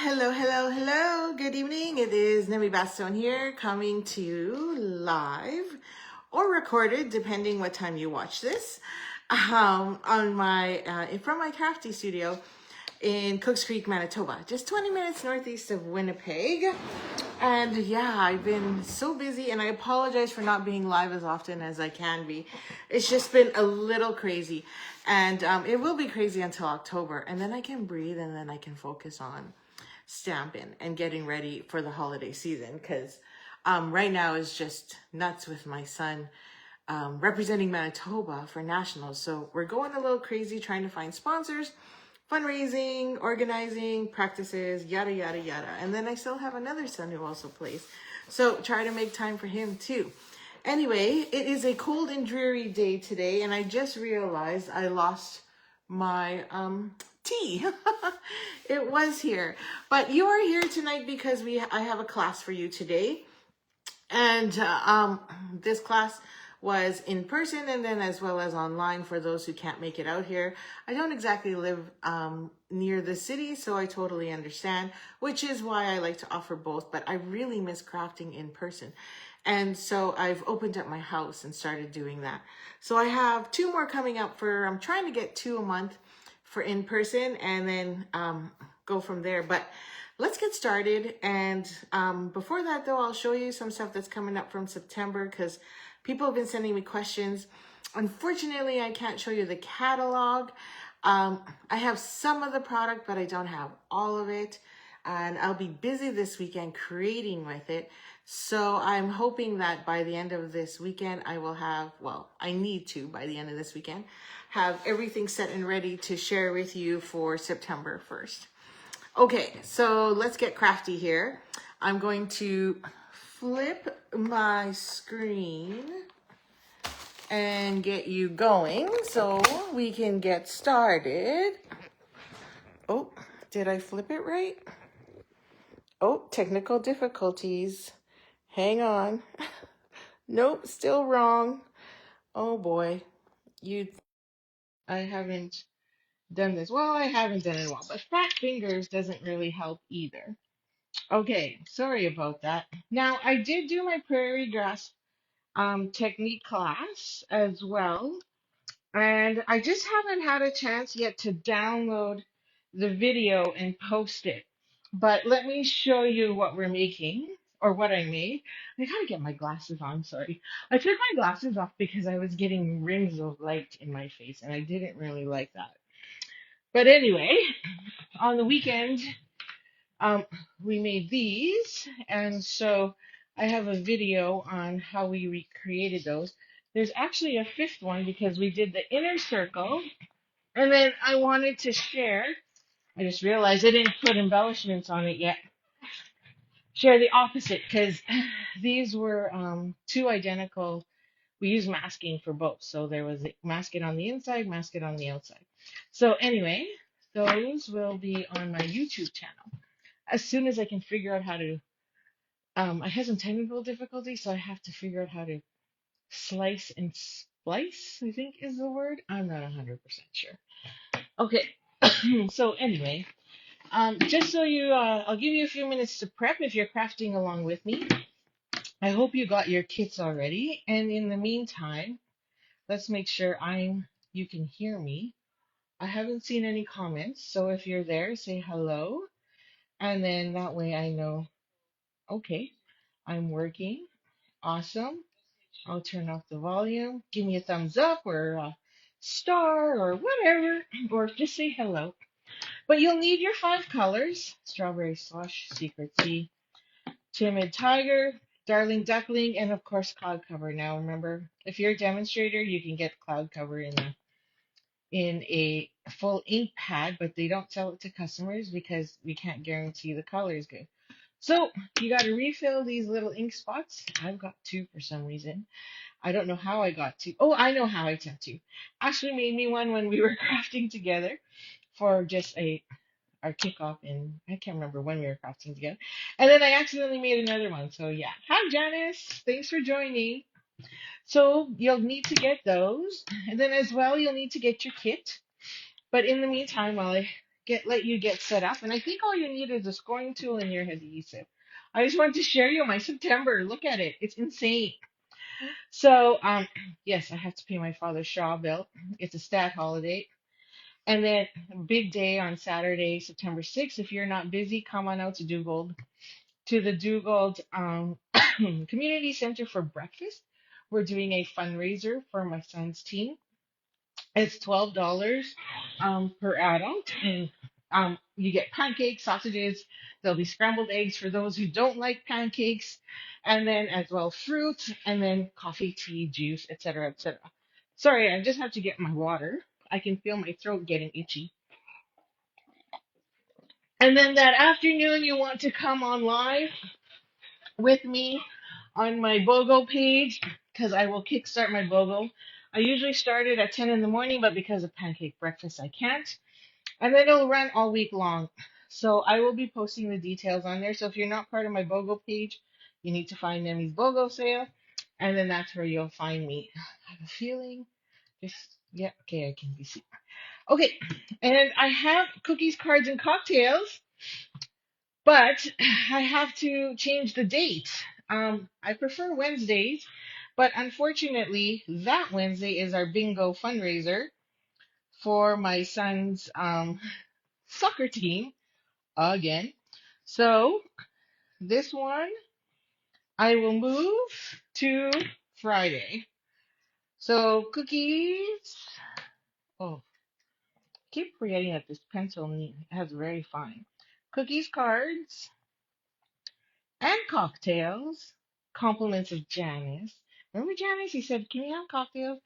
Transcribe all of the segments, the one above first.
Hello, hello, hello. Good evening. It is Nemi Bastone here, coming to you live or recorded, depending what time you watch this, on my from my Crafty studio in Cooks Creek, Manitoba, just 20 minutes northeast of Winnipeg. And yeah, I've been so busy, and I apologize for not being live as often as I can be. It's just been a little crazy, and it will be crazy until October, and then I can breathe, and then I can focus on stamping and getting ready for the holiday season, because right now is just nuts with my son representing Manitoba for nationals. So we're going a little crazy trying to find sponsors, fundraising, organizing, practices, yada, yada, yada. And then I still have another son who also plays. So try to make time for him too. Anyway, it is a cold and dreary day today, and I just realized I lost my tea. It was here. But you are here tonight because I have a class for you today. And this class was in person and then as well as online for those who can't make it out here. I don't exactly live near the city, so I totally understand, which is why I like to offer both. But I really miss crafting in person. And so I've opened up my house and started doing that. So I have 2 more coming up I'm trying to get 2 a month for in person, and then go from there. But let's get started. And before that though, I'll show you some stuff that's coming up from September, because people have been sending me questions. Unfortunately, I can't show you the catalog. I have some of the product, but I don't have all of it. And I'll be busy this weekend creating with it. So I'm hoping that by the end of this weekend, I will have, I need to, by the end of this weekend, have everything set and ready to share with you for September 1st. Okay, so let's get crafty here. I'm going to flip my screen and get you going so we can get started. Oh, did I flip it right? Oh, technical difficulties. Hang on. Nope, still wrong. Oh boy. I haven't done this. Well, I haven't done it in a while, but fat fingers doesn't really help either. Okay, sorry about that. Now, I did do my prairie grass technique class as well, and I just haven't had a chance yet to download the video and post it. But let me show you what we're making, or what I made. I gotta get my glasses on, sorry. I took my glasses off because I was getting rings of light in my face, and I didn't really like that. But anyway, on the weekend, um, we made these, and so I have a video on how we recreated those. There's actually a 5th one because we did the inner circle, and then I wanted to share. I just realized I didn't put embellishments on it yet. Share the opposite, because these were 2 identical. We used masking for both, so there was mask it on the inside, mask it on the outside. So anyway, those will be on my YouTube channel as soon as I can figure out how to. I have some technical difficulties, so I have to figure out how to slice and splice, I think is the word. I'm not 100% sure. Okay, so anyway, just so I'll give you a few minutes to prep if you're crafting along with me. I hope you got your kits already, and in the meantime, let's make sure you can hear me. I haven't seen any comments, so if you're there, say hello, and then that way I know, okay, I'm working. Awesome. I'll turn off the volume. Give me a thumbs up or a star or whatever, or just say hello. But you'll need your 5 colors: strawberry slush, secret sea, timid tiger, darling duckling, and of course cloud cover. Now remember, if you're a demonstrator, you can get cloud cover in a full ink pad, but they don't sell it to customers because we can't guarantee the color is good. So you got to refill these little ink spots. I've got 2 for some reason. I don't know how I got 2. Oh, I know how I got 2. Ashley made me one when we were crafting together for just our kickoff, and I can't remember when we were crafting together. And then I accidentally made another one. So yeah. Hi Janice. Thanks for joining. So you'll need to get those. And then as well you'll need to get your kit. But in the meantime, while I let you get set up. And I think all you need is a scoring tool and your adhesive. I just wanted to share you my September. Look at it. It's insane. So, yes, I have to pay my father's Shaw bill. It's a stat holiday. And then big day on Saturday, September 6th. If you're not busy, come on out to Dugald, to the Dugald Community Center for breakfast. We're doing a fundraiser for my son's team. It's $12 per adult, and you get pancakes, sausages. There'll be scrambled eggs for those who don't like pancakes, and then as well fruit, and then coffee, tea, juice, etc., etc. Sorry, I just have to get my water. I can feel my throat getting itchy. And then that afternoon, you want to come on live with me on my BOGO page because I will kickstart my BOGO. I usually start it at 10 in the morning, but because of pancake breakfast, I can't. And then it'll run all week long. So I will be posting the details on there. So if you're not part of my BOGO page, you need to find Nemi's BOGO sale. And then that's where you'll find me. I have a feeling. Just, yeah, okay, I can be seen. Okay, and I have cookies, cards, and cocktails, but I have to change the date. I prefer Wednesdays, but unfortunately, that Wednesday is our bingo fundraiser for my son's soccer team again. So this one I will move to Friday. So cookies. Oh, keep forgetting that this pencil has very fine. Cookies, cards, and cocktails. Compliments of Janice. Remember Janice? He said, "Can you have cocktails?"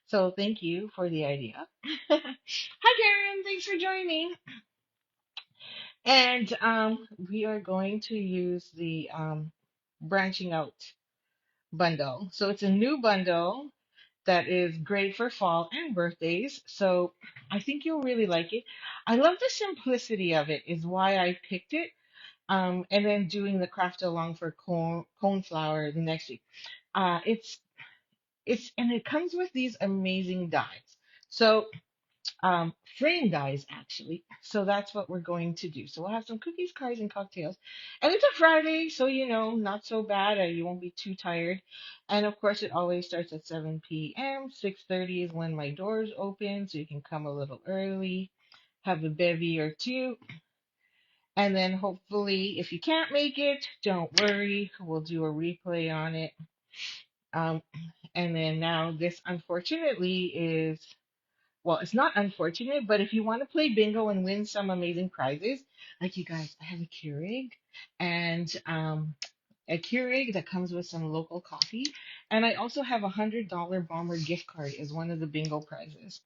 So thank you for the idea. Hi Karen, thanks for joining. And we are going to use the branching out bundle. So it's a new bundle that is great for fall and birthdays. So I think you'll really like it. I love the simplicity of it, is why I picked it. And then doing the craft along for cone flour the next week. It's and it comes with these amazing dies. So frame dies actually. So that's what we're going to do. So we'll have some cookies, cards, and cocktails. And it's a Friday, so not so bad. You won't be too tired. And of course, it always starts at 7 p.m. 6:30 is when my doors open, so you can come a little early, have a bevy or two. And then hopefully, if you can't make it, don't worry. We'll do a replay on it. Um, and then now this unfortunately is, well, it's not unfortunate, but if you want to play bingo and win some amazing prizes, like you guys, I have a Keurig and a Keurig that comes with some local coffee. And I also have $100 Bomber gift card as one of the bingo prizes,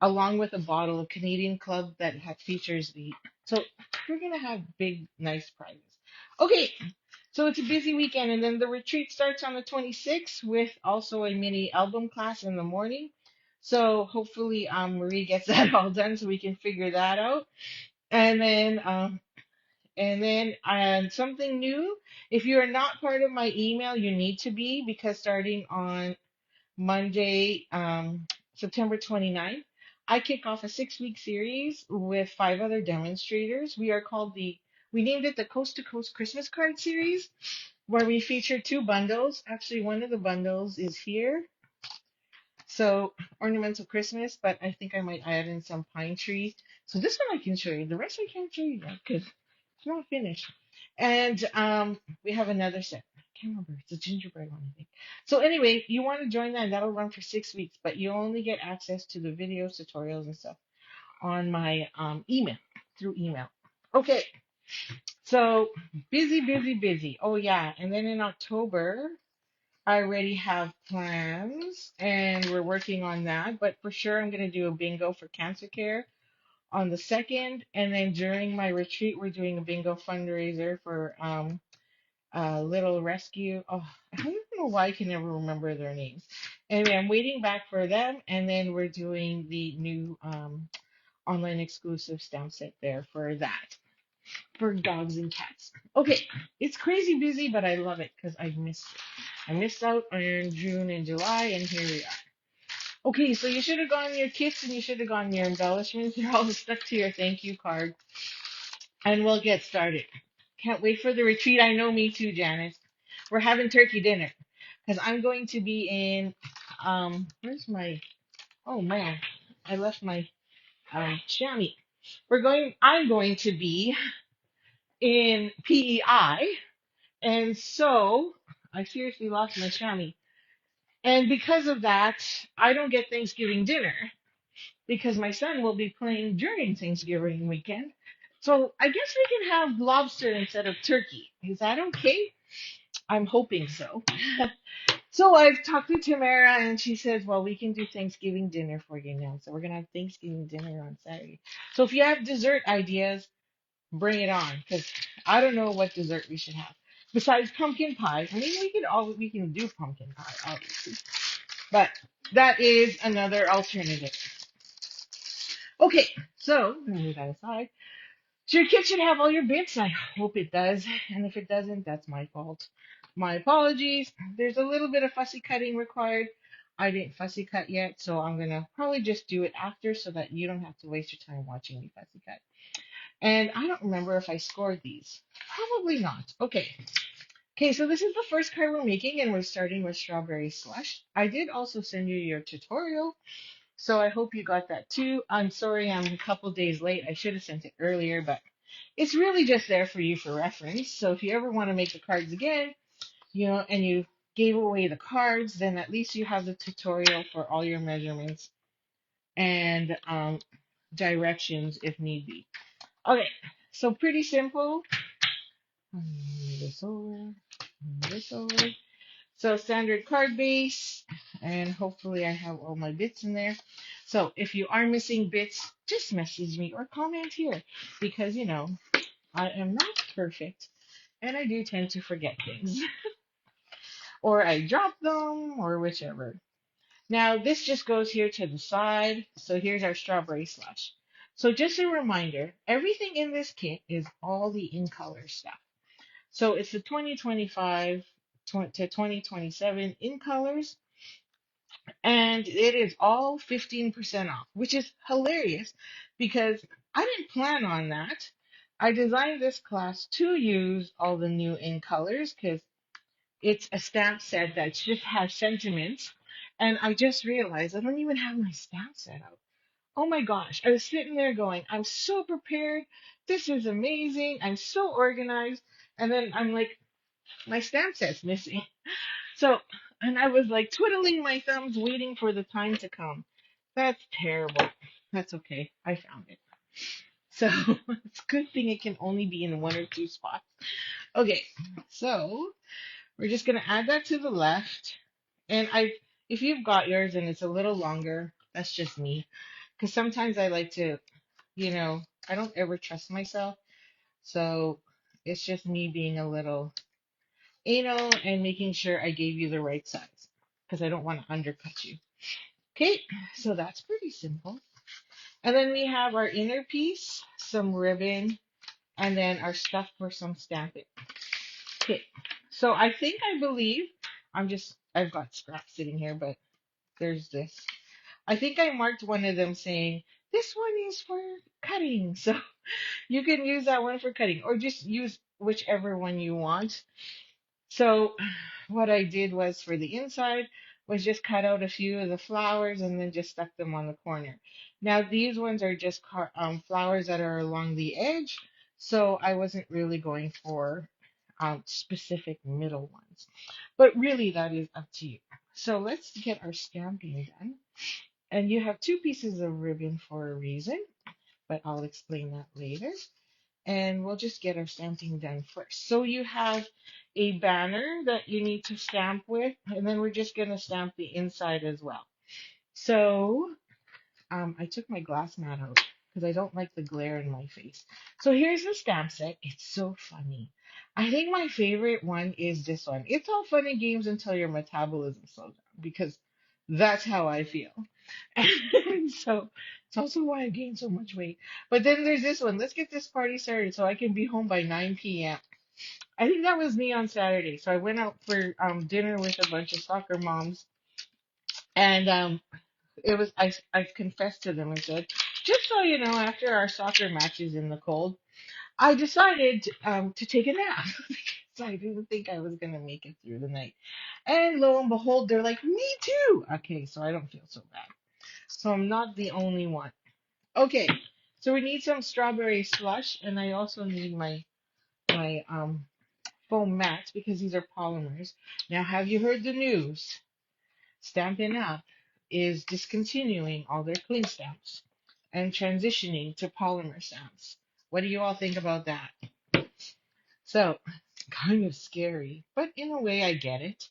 along with a bottle of Canadian Club that features the. So we're going to have big, nice prizes. Okay, so it's a busy weekend, and then the retreat starts on the 26th with also a mini album class in the morning. So hopefully, Marie gets that all done so we can figure that out. And then, something new. If you are not part of my email, you need to be, because starting on Monday, September 29th, I kick off a 6-week series with 5 other demonstrators. We named it the Coast to Coast Christmas Card Series, where we feature 2 bundles. Actually, one of the bundles is here. So, ornamental Christmas, but I think I might add in some pine trees. So this one I can show you. The rest I can't show you yet because it's not finished. And we have another set. I can't remember. It's a gingerbread one, I think. So anyway, you want to join that, and that'll run for 6 weeks, but you only get access to the videos, tutorials, and stuff on my email, through email. Okay, so busy, busy, busy. Oh yeah, and then in October, I already have plans and we're working on that, but for sure I'm going to do a bingo for cancer care on the 2nd. And then during my retreat, we're doing a bingo fundraiser for Little Rescue. Oh, I don't know why I can never remember their names. Anyway, I'm waiting back for them. And then we're doing the new online exclusive stamp set there for that, for dogs and cats. Okay, it's crazy busy, but I love it because I missed out on June and July, and here we are. Okay, so you should have gone your kits and you should have gone your embellishments. They're all stuck to your thank you card. And we'll get started. Can't wait for the retreat. I know, me too, Janice. We're having turkey dinner because I'm going to be in, where's my, oh man, I left my chamois. I'm going to be in PEI. And so I seriously lost my chamois. And because of that, I don't get Thanksgiving dinner because my son will be playing during Thanksgiving weekend. So I guess we can have lobster instead of turkey. Is that okay? I'm hoping so. So I've talked to Tamara and she says, well, we can do Thanksgiving dinner for you now. So we're going to have Thanksgiving dinner on Saturday. So if you have dessert ideas, bring it on because I don't know what dessert we should have. Besides pumpkin pie, I mean, we can do pumpkin pie, obviously, but that is another alternative. Okay, so move that aside. So your kit should have all your bits. I hope it does. And if it doesn't, that's my fault. My apologies. There's a little bit of fussy cutting required. I didn't fussy cut yet, so I'm gonna probably just do it after so that you don't have to waste your time watching me fussy cut. And I don't remember if I scored these. Probably not. Okay. Okay, so this is the first card we're making, and we're starting with strawberry slush. I did also send you your tutorial, so I hope you got that too. I'm sorry I'm a couple days late. I should have sent it earlier, but it's really just there for you for reference. So if you ever want to make the cards again, and you gave away the cards, then at least you have the tutorial for all your measurements and directions if need be. Okay, so pretty simple. Move this over, move this over. So standard card base, and hopefully I have all my bits in there. So if you are missing bits, just message me or comment here because I am not perfect and I do tend to forget things or I drop them or whichever. Now this just goes here to the side. So here's our strawberry slush. So just a reminder, everything in this kit is all the in color stuff. So it's the 2025 to 2027 in colors, and it is all 15% off, which is hilarious because I didn't plan on that. I designed this class to use all the new in colors because it's a stamp set that just has sentiments. And I just realized I don't even have my stamp set out. Oh my gosh, I was sitting there going, I'm so prepared. This is amazing. I'm so organized. And then I'm like, my stamp set's missing. So, and I was like twiddling my thumbs, waiting for the time to come. That's terrible. That's okay. I found it. So, it's a good thing it can only be in one or two spots. Okay, so we're just gonna add that to the left. And if you've got yours and it's a little longer, that's just me. Because sometimes I like to, I don't ever trust myself. So it's just me being a little anal and making sure I gave you the right size because I don't want to undercut you. Okay, so that's pretty simple. And then we have our inner piece, some ribbon, and then our stuff for some stamping. Okay, so I believe, I've got scraps sitting here, but there's this. I think I marked one of them saying, this one is for cutting. So you can use that one for cutting or just use whichever one you want. So what I did was for the inside was just cut out a few of the flowers and then just stuck them on the corner. Now these ones are just flowers that are along the edge, so I wasn't really going for specific middle ones. But really that is up to you. So let's get our stamping done. And you have two pieces of ribbon for a reason, but I'll explain that later, and we'll just get our stamping done first. So you have a banner that you need to stamp with, and then we're just going to stamp the inside as well. So I took my glass mat out because I don't like the glare in my face. So here's the stamp set. It's so funny. I think my favorite one is this one. It's all fun and games until your metabolism slows down because that's how I feel. And so it's also why I gained so much weight. But then there's this one. Let's get this party started so I can be home by 9 p.m. I think that was me on Saturday. So I went out for dinner with a bunch of soccer moms, and I confessed to them and said, just so you know, after our soccer matches in the cold, I decided to take a nap. So I didn't think I was gonna make it through the night. And lo and behold, they're like, me too. Okay, so I don't feel so bad. So I'm not the only one. Okay, so we need some strawberry slush, and I also need my foam mats because these are polymers. Now, have you heard the news? Stampin' Up is discontinuing all their cling stamps and transitioning to polymer stamps. What do you all think about that? So, kind of scary, but in a way, I get it.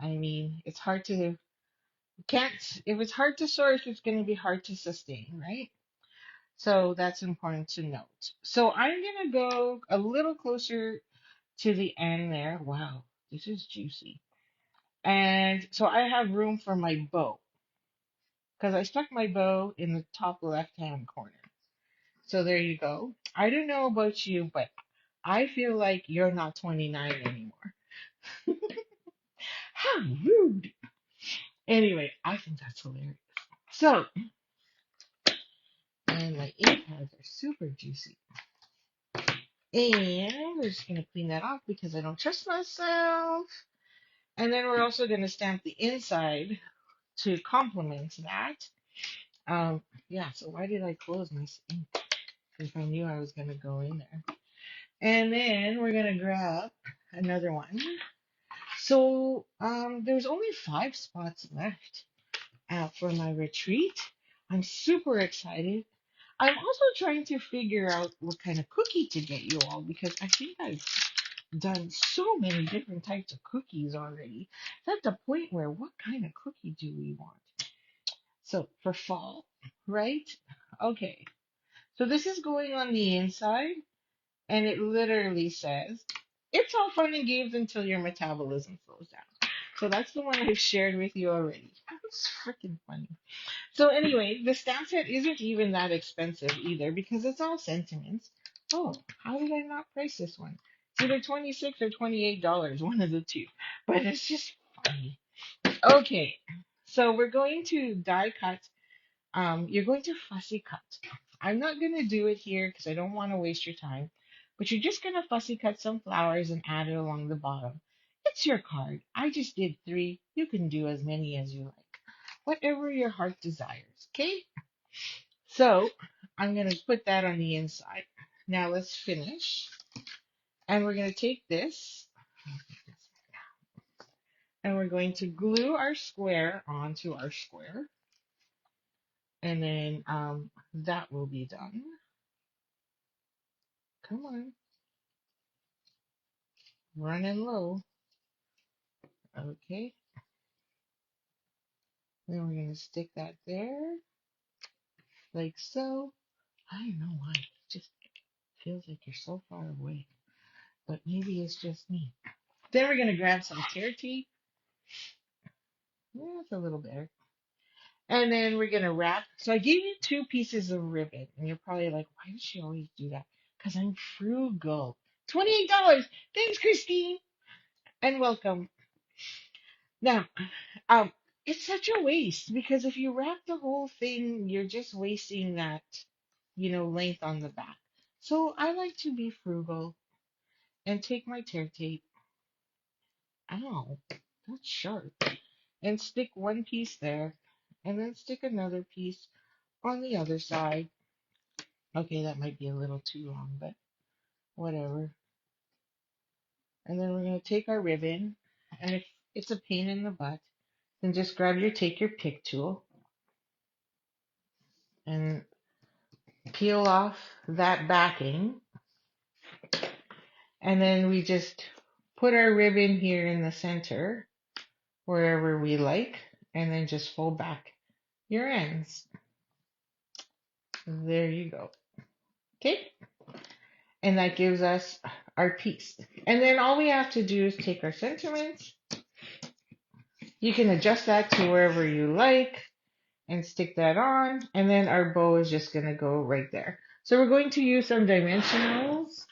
I mean, it's hard to can't if it's hard to source, it's going to be hard to sustain, right? So that's important to note. So I'm gonna go a little closer to the end there. Wow, this is juicy. And so I have room for my bow because I stuck my bow in the top left hand corner. So there you go. I don't know about you, but I feel like you're not 29 anymore. How rude. Anyway, I think that's hilarious. So, and my ink pads are super juicy. And we're just going to clean that off because I don't trust myself. And then we're also going to stamp the inside to complement that. Yeah, so why did I close my ink? If I knew I was going to go in there. And then we're going to grab another one. So there's only 5 spots left for my retreat. I'm super excited. I'm also trying to figure out what kind of cookie to get you all because I think I've done so many different types of cookies already. It's at the point where what kind of cookie do we want? So for fall, right? Okay. So this is going on the inside, and it literally says, it's all fun and games until your metabolism slows down. So that's the one I've shared with you already. It's freaking funny. So anyway, the stamp set isn't even that expensive either because it's all sentiments. Oh, how did I not price this one? It's either 26 or $28, one of the two. But it's just funny. Okay, so we're going to die cut. You're going to fussy cut. I'm not going to do it here because I don't want to waste your time. But you're just going to fussy cut some flowers and add it along the bottom. It's your card. I just did 3. You can do as many as you like. Whatever your heart desires. Okay? So I'm going to put that on the inside. Now let's finish. And we're going to take this and we're going to glue our square onto our square. And then that will be done. Come on. Running low. Okay. Then we're going to stick that there like so. I don't know why. It just feels like you're so far away. But maybe it's just me. Then we're going to grab some tear tape. Yeah, it's a little better. And then we're gonna wrap. So I gave you 2 pieces of ribbon, and you're probably like, why does she always do that? Because I'm frugal. $28. Thanks, Christine, and welcome. Now, um, it's such a waste because if you wrap the whole thing, you're just wasting that, length on the back. So I like to be frugal and take my tear tape. Ow, that's sharp. And stick one piece there, and then stick another piece on the other side. Okay, that might be a little too long, but whatever. And then we're going to take our ribbon, and if it's a pain in the butt, then just take your pick tool and peel off that backing. And then we just put our ribbon here in the center, wherever we like, and then just fold back your ends. There you go. Okay? And that gives us our piece. And then all we have to do is take our sentiments. You can adjust that to wherever you like and stick that on. And then our bow is just going to go right there. So we're going to use some dimensionals.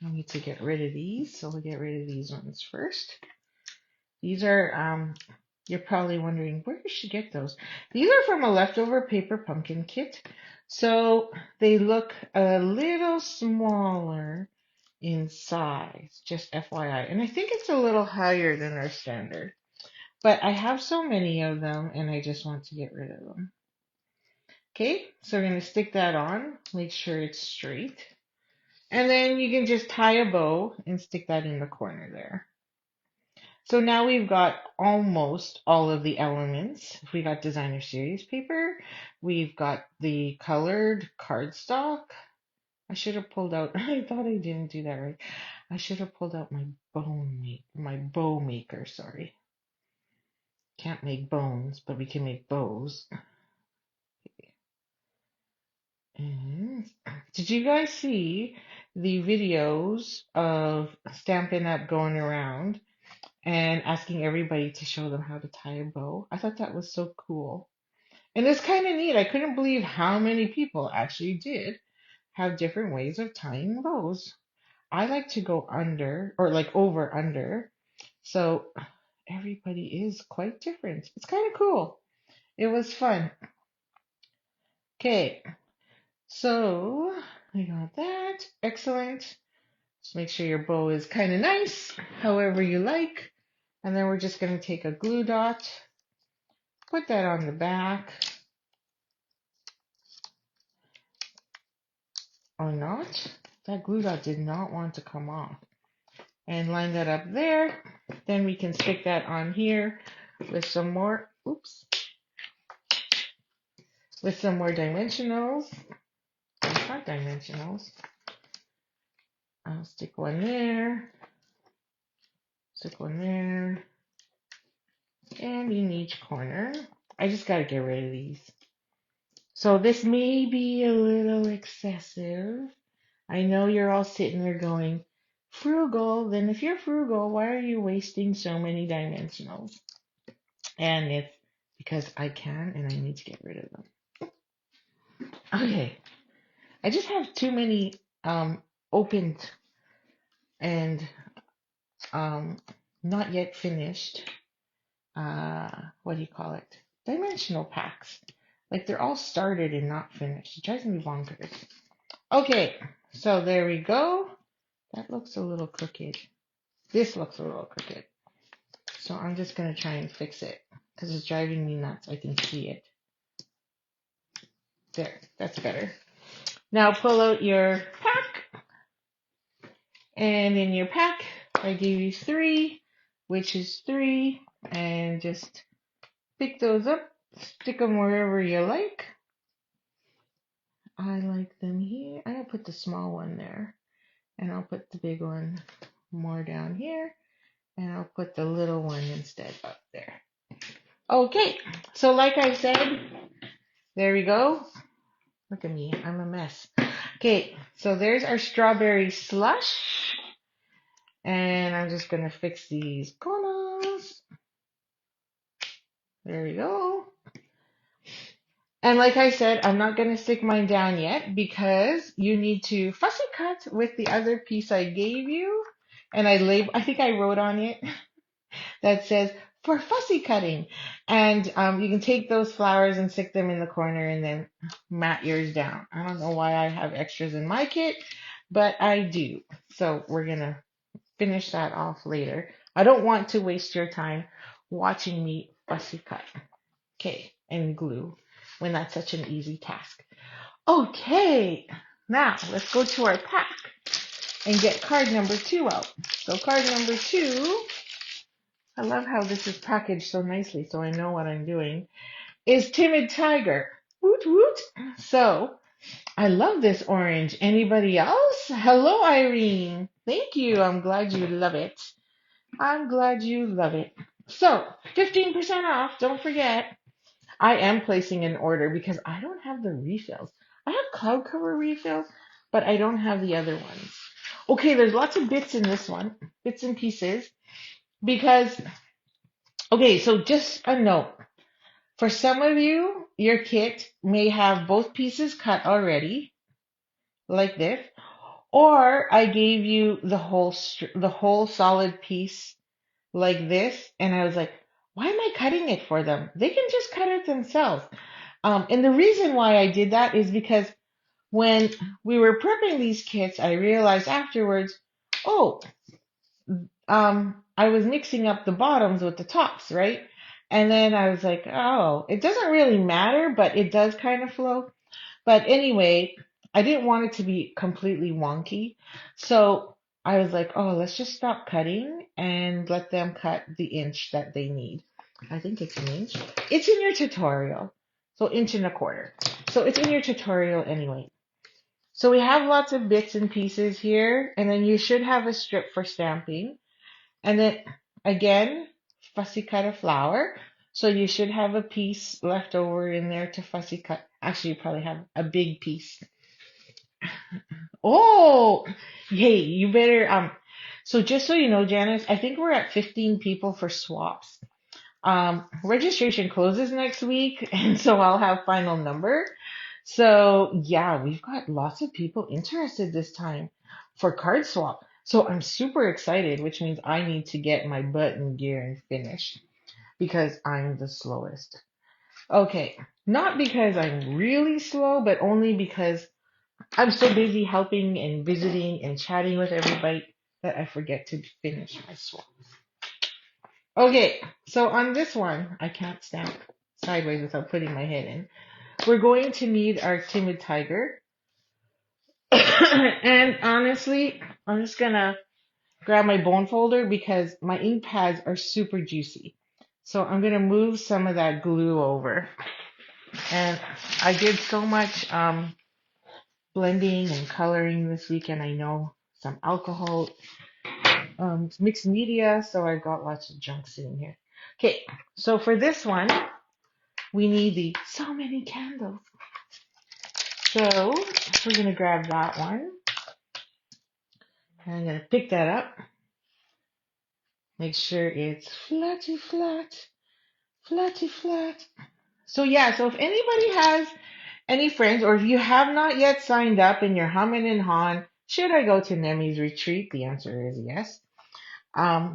I need to get rid of these. So we'll get rid of these ones first. These are You're probably wondering, where did she get those? These are from a leftover paper pumpkin kit. So they look a little smaller in size, just FYI. And I think it's a little higher than our standard. But I have so many of them and I just want to get rid of them. Okay, so we're going to stick that on. Make sure it's straight. And then you can just tie a bow and stick that in the corner there. So now we've got almost all of the elements. We got designer series paper. We've got the colored cardstock. I should have pulled out, I thought I didn't do that right. I should have pulled out my bow maker, sorry. Can't make bones, but we can make bows. And did you guys see the videos of Stampin' Up going around and asking everybody to show them how to tie a bow? I thought that was so cool. And it's kind of neat. I couldn't believe how many people actually did have different ways of tying bows. I like to go under or like over under. So everybody is quite different. It's kind of cool. It was fun. Okay, so I got that. Excellent. Just make sure your bow is kind of nice, however you like. And then we're just going to take a glue dot, put that on the back, or not. That glue dot did not want to come off. And line that up there. Then we can stick that on here with some more, with some more dimensionals. Not dimensionals. I'll stick one there, stick one there, and in each corner. I just got to get rid of these. So this may be a little excessive. I know you're all sitting there going, frugal, then if you're frugal, why are you wasting so many dimensionals? And it's because I can and I need to get rid of them. Okay, I just have too many opened and not yet finished, what do you call it? Dimensional packs. Like they're all started and not finished. It drives me bonkers. Okay, so there we go. That looks a little crooked. This looks a little crooked. So I'm just going to try and fix it because it's driving me nuts. I can see it. There, that's better. Now pull out your pack. And in your pack, I gave you 3, which is 3. And just pick those up, stick them wherever you like. I like them here. I'm going to put the small one there. And I'll put the big one more down here. And I'll put the little one instead up there. Okay, so like I said, there we go. Look at me, I'm a mess. Okay, so there's our strawberry slush. And I'm just going to fix these corners. There we go. And like I said, I'm not going to stick mine down yet because you need to fussy cut with the other piece I gave you. And I think I wrote on it that says for fussy cutting. And you can take those flowers and stick them in the corner and then mat yours down. I don't know why I have extras in my kit, but I do. So we're going to finish that off later. I don't want to waste your time watching me fussy cut. Okay, and glue when that's such an easy task. Okay, now let's go to our pack and get card number 2 out. So card number 2, I love how this is packaged so nicely so I know what I'm doing, is Timid Tiger. Woot woot. So I love this orange. Anybody else? Hello, Irene. Thank you. I'm glad you love it. I'm glad you love it. So 15% off. Don't forget. I am placing an order because I don't have the refills. I have cloud cover refills, but I don't have the other ones. Okay, there's lots of bits in this one, bits and pieces, because, okay, so just a note. For some of you, your kit may have both pieces cut already, like this, or I gave you the whole solid piece like this, and I was like, why am I cutting it for them? They can just cut it themselves. And the reason why I did that is because when we were prepping these kits, I realized afterwards, oh, I was mixing up the bottoms with the tops, right? And then I was like, oh, it doesn't really matter, but it does kind of flow. But anyway, I didn't want it to be completely wonky. So I was like, oh, let's just stop cutting and let them cut the inch that they need. I think it's an inch. It's in your tutorial. So inch and a quarter. So it's in your tutorial anyway. So we have lots of bits and pieces here, and then you should have a strip for stamping. And then again, fussy cut a flower. So you should have a piece left over in there to fussy cut. Actually, you probably have a big piece. Oh, hey, you better so just so you know, Janice, I think we're at 15 people for swaps. Registration closes next week, and so I'll have final number. So yeah, we've got lots of people interested this time for card swap. So I'm super excited, which means I need to get my butt in gear and finish because I'm the slowest. Okay, not because I'm really slow, but only because I'm so busy helping and visiting and chatting with everybody that I forget to finish my swap. Okay, so on this one, I can't stamp sideways without putting my head in. We're going to need our timid tiger. And honestly, I'm just gonna grab my bone folder because my ink pads are super juicy. So I'm gonna move some of that glue over. And I did so much blending and coloring this weekend. I know some alcohol, mixed media, so I've got lots of junk sitting here. Okay, so for this one, we need the so many candles. So we're gonna grab that one. And I'm gonna pick that up. Make sure it's flatty flat, flatty flat. So yeah, so if anybody has any friends, or if you have not yet signed up and you're humming and hawing, should I go to Nemi's retreat? The answer is yes.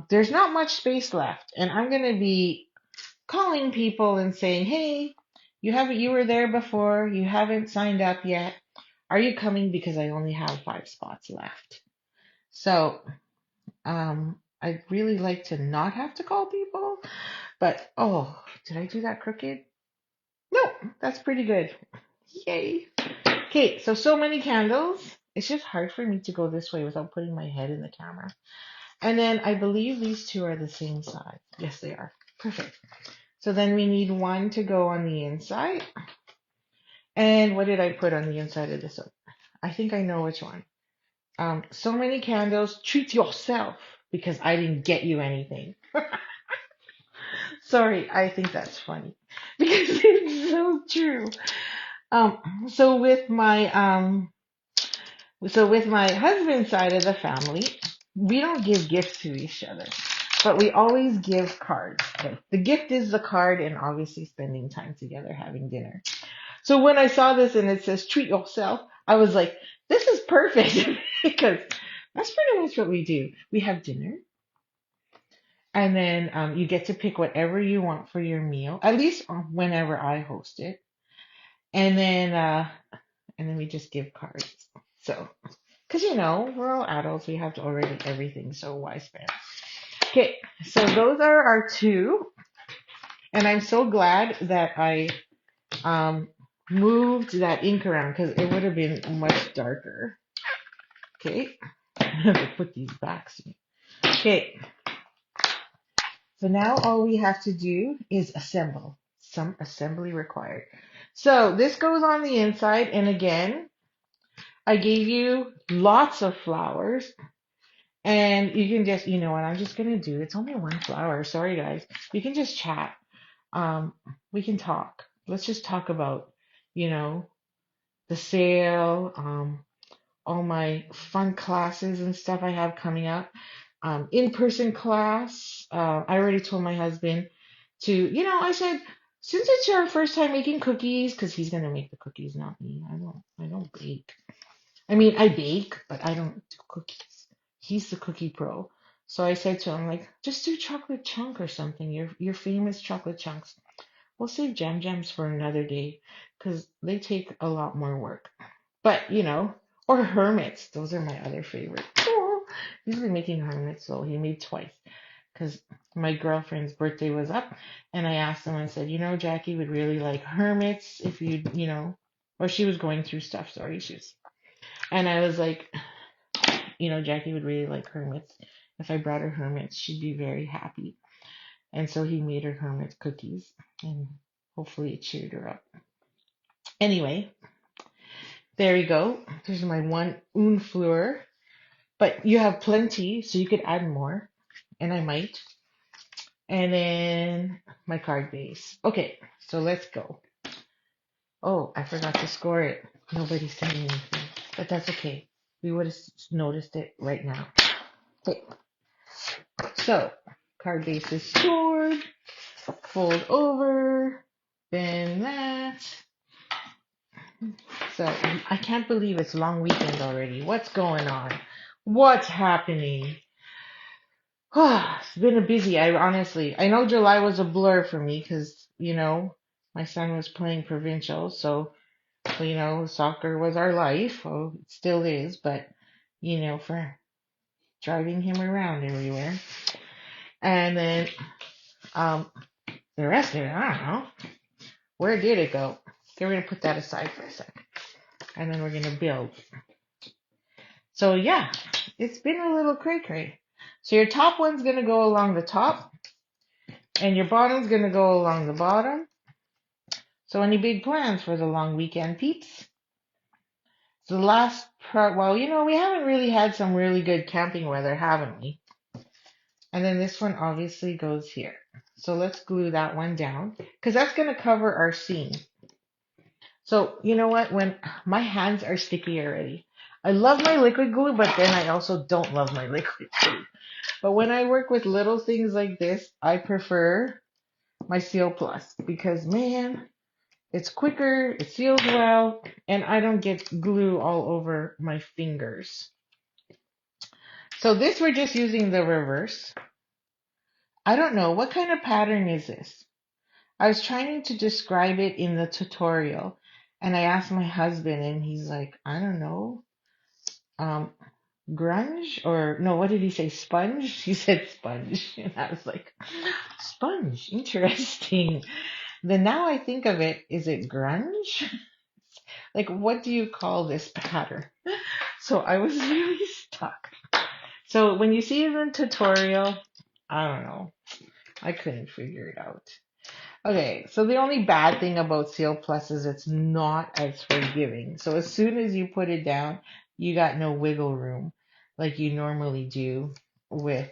There's not much space left, and I'm gonna be calling people and saying, hey, you were there before, you haven't signed up yet. Are you coming? Because I only have 5 spots left. So I'd really like to not have to call people, but oh, did I do that crooked? No, that's pretty good. Yay. Okay, so many candles. It's just hard for me to go this way without putting my head in the camera. And then I believe these two are the same size. Yes, they are. Perfect. So then we need one to go on the inside. And what did I put on the inside of this one? I think I know which one. So many candles. Treat yourself because I didn't get you anything. Sorry, I think that's funny because it's so true. Um, so with my husband's side of the family, we don't give gifts to each other, but we always give cards. Like, the gift is the card, and obviously spending time together, having dinner. So when I saw this and it says treat yourself, I was like, this is perfect because that's pretty much what we do. We have dinner. And then you get to pick whatever you want for your meal, at least whenever I host it. And then we just give cards. So, because we're all adults, we have to already everything. So why spend? Okay, so those are our two, and I'm so glad that I moved that ink around because it would have been much darker. Okay, I have to put these back soon. Okay, so now all we have to do is assemble. Some assembly required. So this goes on the inside, and again, I gave you lots of flowers, and you can just, what I'm just gonna do. It's only one flower. Sorry, guys. You can just chat. We can talk. Let's just talk about, you know, the sale, all my fun classes and stuff I have coming up. In-person class. I already told my husband to, I said, since it's your first time making cookies, because he's gonna make the cookies, not me. I don't bake. I mean, I bake, but I don't do cookies. He's the cookie pro. So I said to him, like, just do chocolate chunk or something, your famous chocolate chunks. We'll save jam jams for another day because they take a lot more work. But, or hermits. Those are my other favorite. Oh, he's been making hermits, so he made twice because my girlfriend's birthday was up. And I asked him, I said, Jackie would really like hermits if or she was going through stuff. Sorry, and I was like, Jackie would really like hermits. If I brought her hermits, she'd be very happy. And so he made her hermit cookies, and hopefully it cheered her up. Anyway, there we go. There's my one un fleur. But you have plenty, so you could add more, and I might. And then my card base. Okay, so let's go. Oh, I forgot to score it. Nobody said anything, but that's okay. We would have noticed it right now. Okay, so card base is scored. Fold over. Then that. So I can't believe it's long weekend already. What's going on? What's happening? It's been a busy. I know July was a blur for me because my son was playing provincial, so soccer was our life. Oh, it still is, but for driving him around everywhere, and then um the rest of it, I don't know. Where did it go? Okay, we're gonna put that aside for a sec, and then we're gonna build. So yeah, it's been a little cray-cray. So your top one's gonna go along the top, and your bottom's gonna go along the bottom. So any big plans for the long weekend, peeps? The last part, well, we haven't really had some really good camping weather, haven't we? And then this one obviously goes here. So let's glue that one down because that's gonna cover our seam. So you know what? When my hands are sticky already. I love my liquid glue, but then I also don't love my liquid glue. But when I work with little things like this, I prefer my Seal Plus because man, it's quicker, it seals well, and I don't get glue all over my fingers. So this we're just using the reverse. I don't know, what kind of pattern is this? I was trying to describe it in the tutorial and I asked my husband and he's like, I don't know, um, grunge or no, what did he say? Sponge? He said sponge. And I was like, sponge, interesting. Then now I think of it, is it grunge? Like, what do you call this pattern? So I was really stuck. So when you see it in the tutorial, I don't know. I couldn't figure it out. Okay, so the only bad thing about Seal Plus is it's not as forgiving. So as soon as you put it down, you got no wiggle room like you normally do with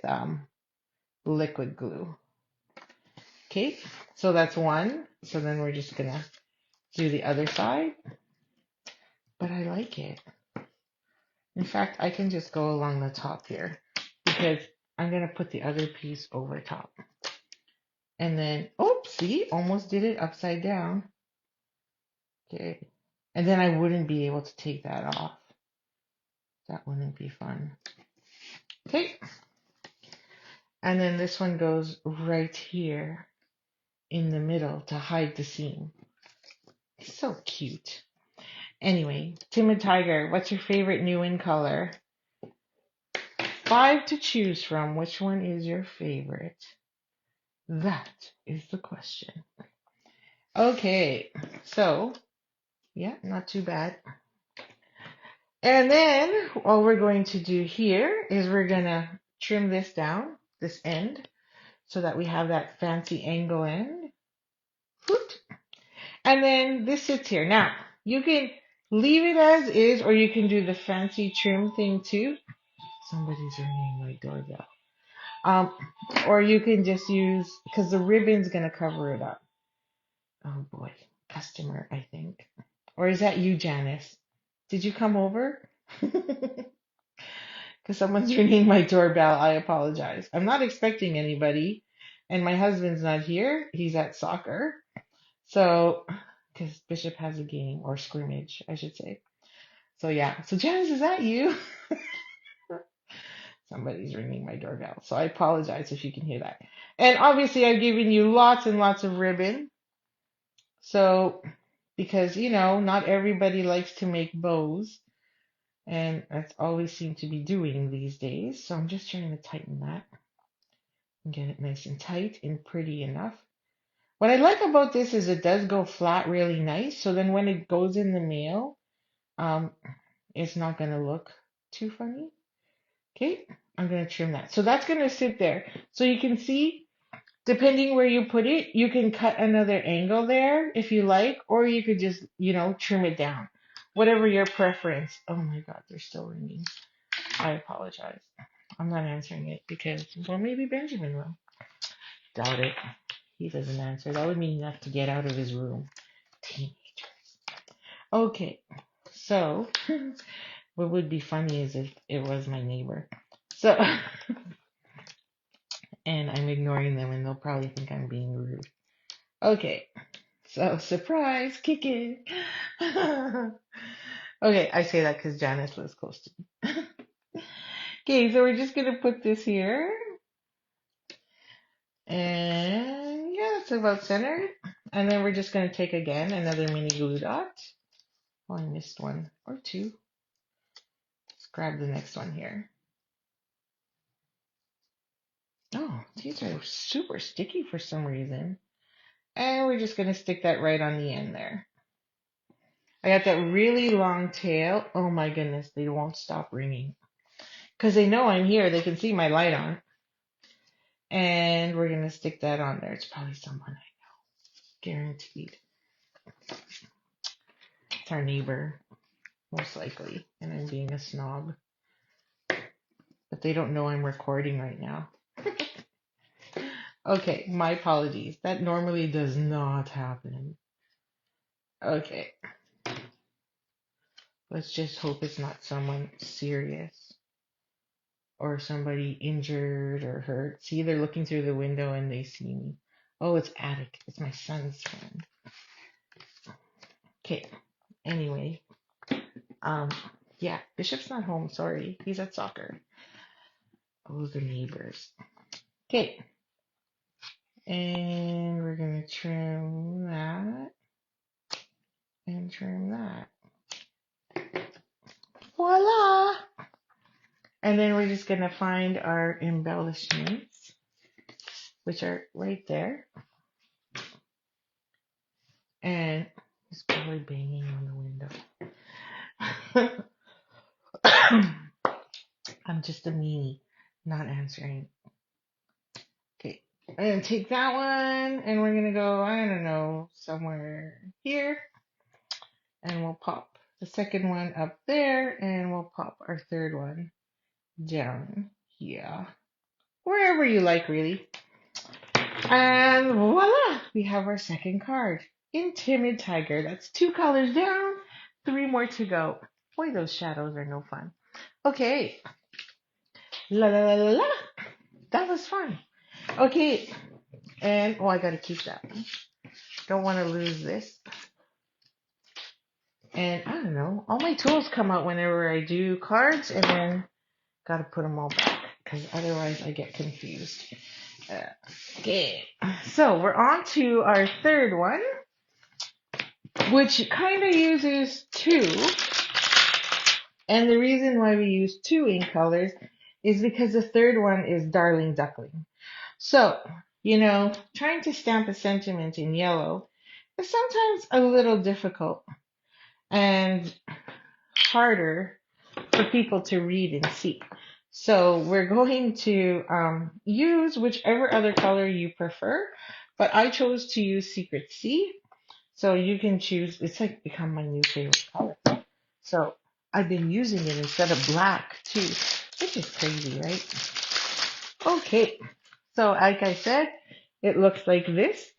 liquid glue. Okay, so that's one. So then we're just gonna do the other side. But I like it. In fact, I can just go along the top here because I'm gonna put the other piece over top. And then, oh, see, almost did it upside down. Okay. And then I wouldn't be able to take that off. That wouldn't be fun. Okay. And then this one goes right here in the middle to hide the seam. It's so cute. Anyway, Timid Tiger, what's your favorite new in color? 5 to choose from. Which one is your favorite? That is the question. Okay, so yeah, not too bad. And then all we're going to do here is we're gonna trim this down, this end, so that we have that fancy angle end. And then this sits here. Now, you can leave it as is, or you can do the fancy trim thing too. Somebody's ringing my doorbell. Or you can just use, because the ribbon's gonna cover it up. Oh boy, customer, I think. Or is that you, Janice? Did you come over? Because someone's ringing my doorbell. I apologize. I'm not expecting anybody. And my husband's not here. He's at soccer. So, because Bishop has a game, or scrimmage, I should say. So yeah. So Janice, is that you? Somebody's ringing my doorbell. So I apologize if you can hear that. And obviously I've given you lots and lots of ribbon. So, because, not everybody likes to make bows. And that's all we seem to be doing these days. So I'm just trying to tighten that and get it nice and tight and pretty enough. What I like about this is it does go flat really nice. So then when it goes in the mail, um, it's not going to look too funny. Okay, I'm going to trim that. So that's going to sit there. So you can see, depending where you put it, you can cut another angle there if you like, or you could just, trim it down. Whatever your preference. Oh my God, they're still ringing. I apologize. I'm not answering it because, well, maybe Benjamin will. Doubt it. He doesn't answer. That would mean you have to get out of his room. Teenagers. Okay, so what would be funny is if it was my neighbor. So, and I'm ignoring them and they'll probably think I'm being rude. Okay, so surprise, kick it. Okay, I say that because Janice lives close to me. Okay, so we're just going to put this here. And yeah, that's about centered. And then we're just going to take again another mini glue dot. Oh, I missed one or two. Let's grab the next one here. Oh, these are super sticky for some reason. And we're just going to stick that right on the end there. I got that really long tail. Oh my goodness, they won't stop ringing. Because they know I'm here. They can see my light on. And we're going to stick that on there. It's probably someone I know. Guaranteed. It's our neighbor, most likely. And I'm being a snob. But they don't know I'm recording right now. Okay, my apologies. That normally does not happen. Okay. Let's just hope it's not someone serious or somebody injured or hurt. See, they're looking through the window and they see me. Oh, it's Attic. It's my son's friend. Okay. Anyway, yeah, Bishop's not home. Sorry, he's at soccer. Oh, the neighbors. Okay, and we're gonna trim that and trim that. Voila! And then we're just gonna find our embellishments, which are right there. And it's probably banging on the window. I'm just a meanie, not answering. Okay, I'm gonna take that one and we're gonna go, I don't know, somewhere here. And we'll pop the second one up there and we'll pop our third one down here. Wherever you like, really. And voila, we have our second card in Timid Tiger. That's 2 colors down, 3 more to go. Boy, those shadows are no fun. Okay. La la la la la. That was fun. Okay. And, oh, I gotta keep that. Don't want to lose this. And I don't know, all my tools come out whenever I do cards and then gotta put them all back because otherwise I get confused. Okay, so we're on to our third one, which kind of uses 2. And the reason why we use 2 ink colors is because the third one is Darling Duckling. So, trying to stamp a sentiment in yellow is sometimes a little difficult and harder for people to read and see. So we're going to use whichever other color you prefer, but I chose to use Secret C. So you can choose, it's like become my new favorite color. So I've been using it instead of black too, which is crazy, right? Okay, so like I said, it looks like this.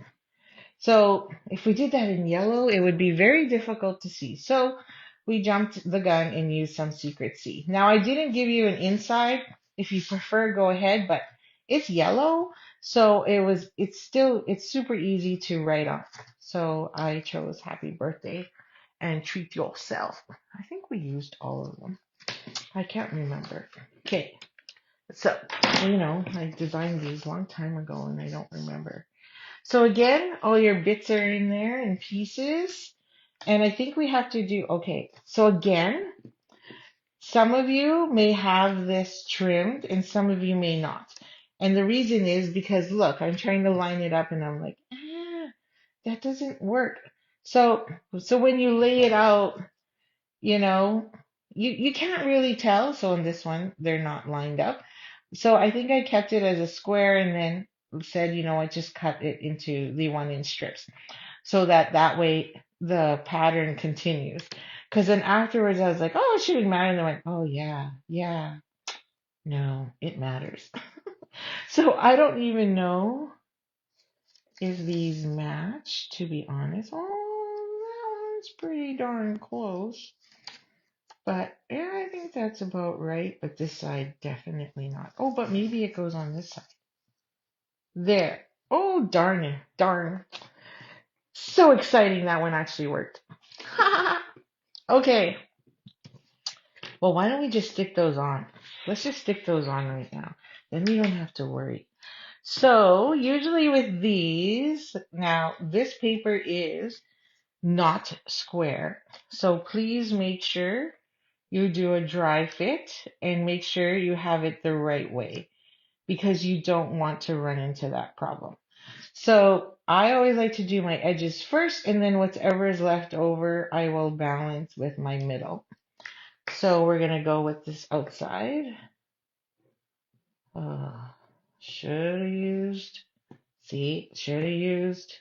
So if we did that in yellow, it would be very difficult to see. So we jumped the gun and used some Secret C. Now I didn't give you an inside. If you prefer, go ahead, but it's yellow. So it's super easy to write on. So I chose Happy Birthday and Treat Yourself. I think we used all of them. I can't remember. Okay. So, I designed these a long time ago and I don't remember. So again, all your bits are in there in pieces. And I think we have to do, okay. So again, some of you may have this trimmed and some of you may not. And the reason is because look, I'm trying to line it up and I'm like, that doesn't work. So when you lay it out, you know, you can't really tell. So in this one, they're not lined up. So I think I kept it as a square and then said, I just cut it into the 1-inch strips so that way the pattern continues. Because then afterwards I was like, oh, it shouldn't matter. And I went, oh yeah, yeah, no, it matters. So I don't even know if these match, to be honest. Oh, that one's pretty darn close. But yeah, I think that's about right. But this side, definitely not. Oh, but maybe it goes on this side. There. Oh, darn it. Darn. So exciting that one actually worked. Okay. Well, why don't we just stick those on? Let's just stick those on right now. Then we don't have to worry. So, usually with these, now this paper is not square. So please make sure you do a dry fit and make sure you have it the right way because you don't want to run into that problem. So I always like to do my edges first and then whatever is left over, I will balance with my middle. So we're going to go with this outside. Uh, should have used, see, should have used,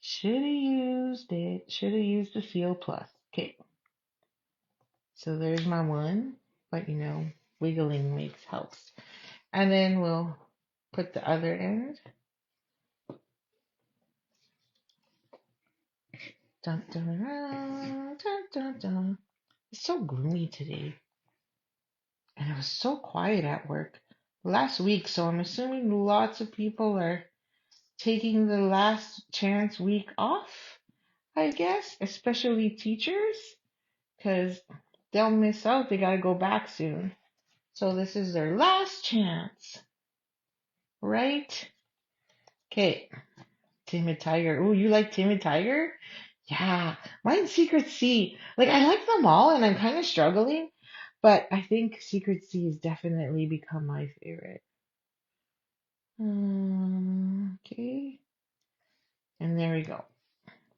should have used it, should have used the Seal Plus. Okay, so there's my one, but wiggling makes helps. And then we'll put the other end. Dun, dun, dun, dun, dun, dun. It's so gloomy today. And it was so quiet at work last week, so I'm assuming lots of people are taking the last chance week off, I guess, especially teachers, because they'll miss out. They got to go back soon. So this is their last chance, right? Okay, Timid Tiger. Oh, you like Timid Tiger? Yeah, mine's Secret Sea. Like, I like them all, and I'm kind of struggling, but I think Secret Sea has definitely become my favorite. Okay, and there we go.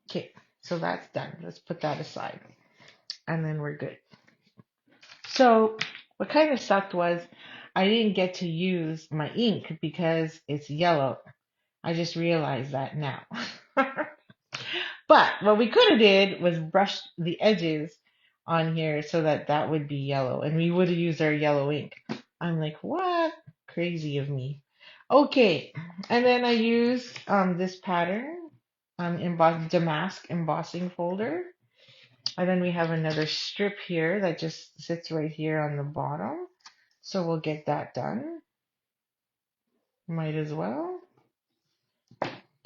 Okay, so that's done. Let's put that aside, and then we're good. So, what kind of sucked was I didn't get to use my ink because it's yellow. I just realized that now. But what we could have did was brush the edges on here so that would be yellow and we would have used our yellow ink. I'm like, what? Crazy of me. Okay, and then I used this pattern, damask embossing folder. And then we have another strip here that just sits right here on the bottom. So we'll get that done. Might as well.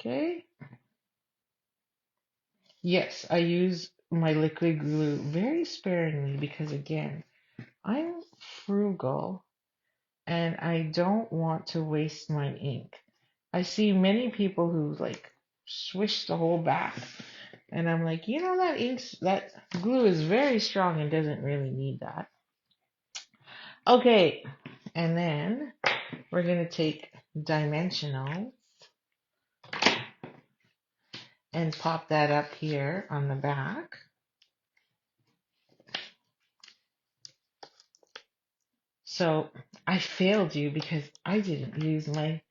Okay. Yes, I use my liquid glue very sparingly because, again, I'm frugal and I don't want to waste my ink. I see many people who like swish the whole back, and I'm like, that glue is very strong and doesn't really need that. Okay, and then we're going to take dimensional and pop that up here on the back. So I failed you because I didn't use my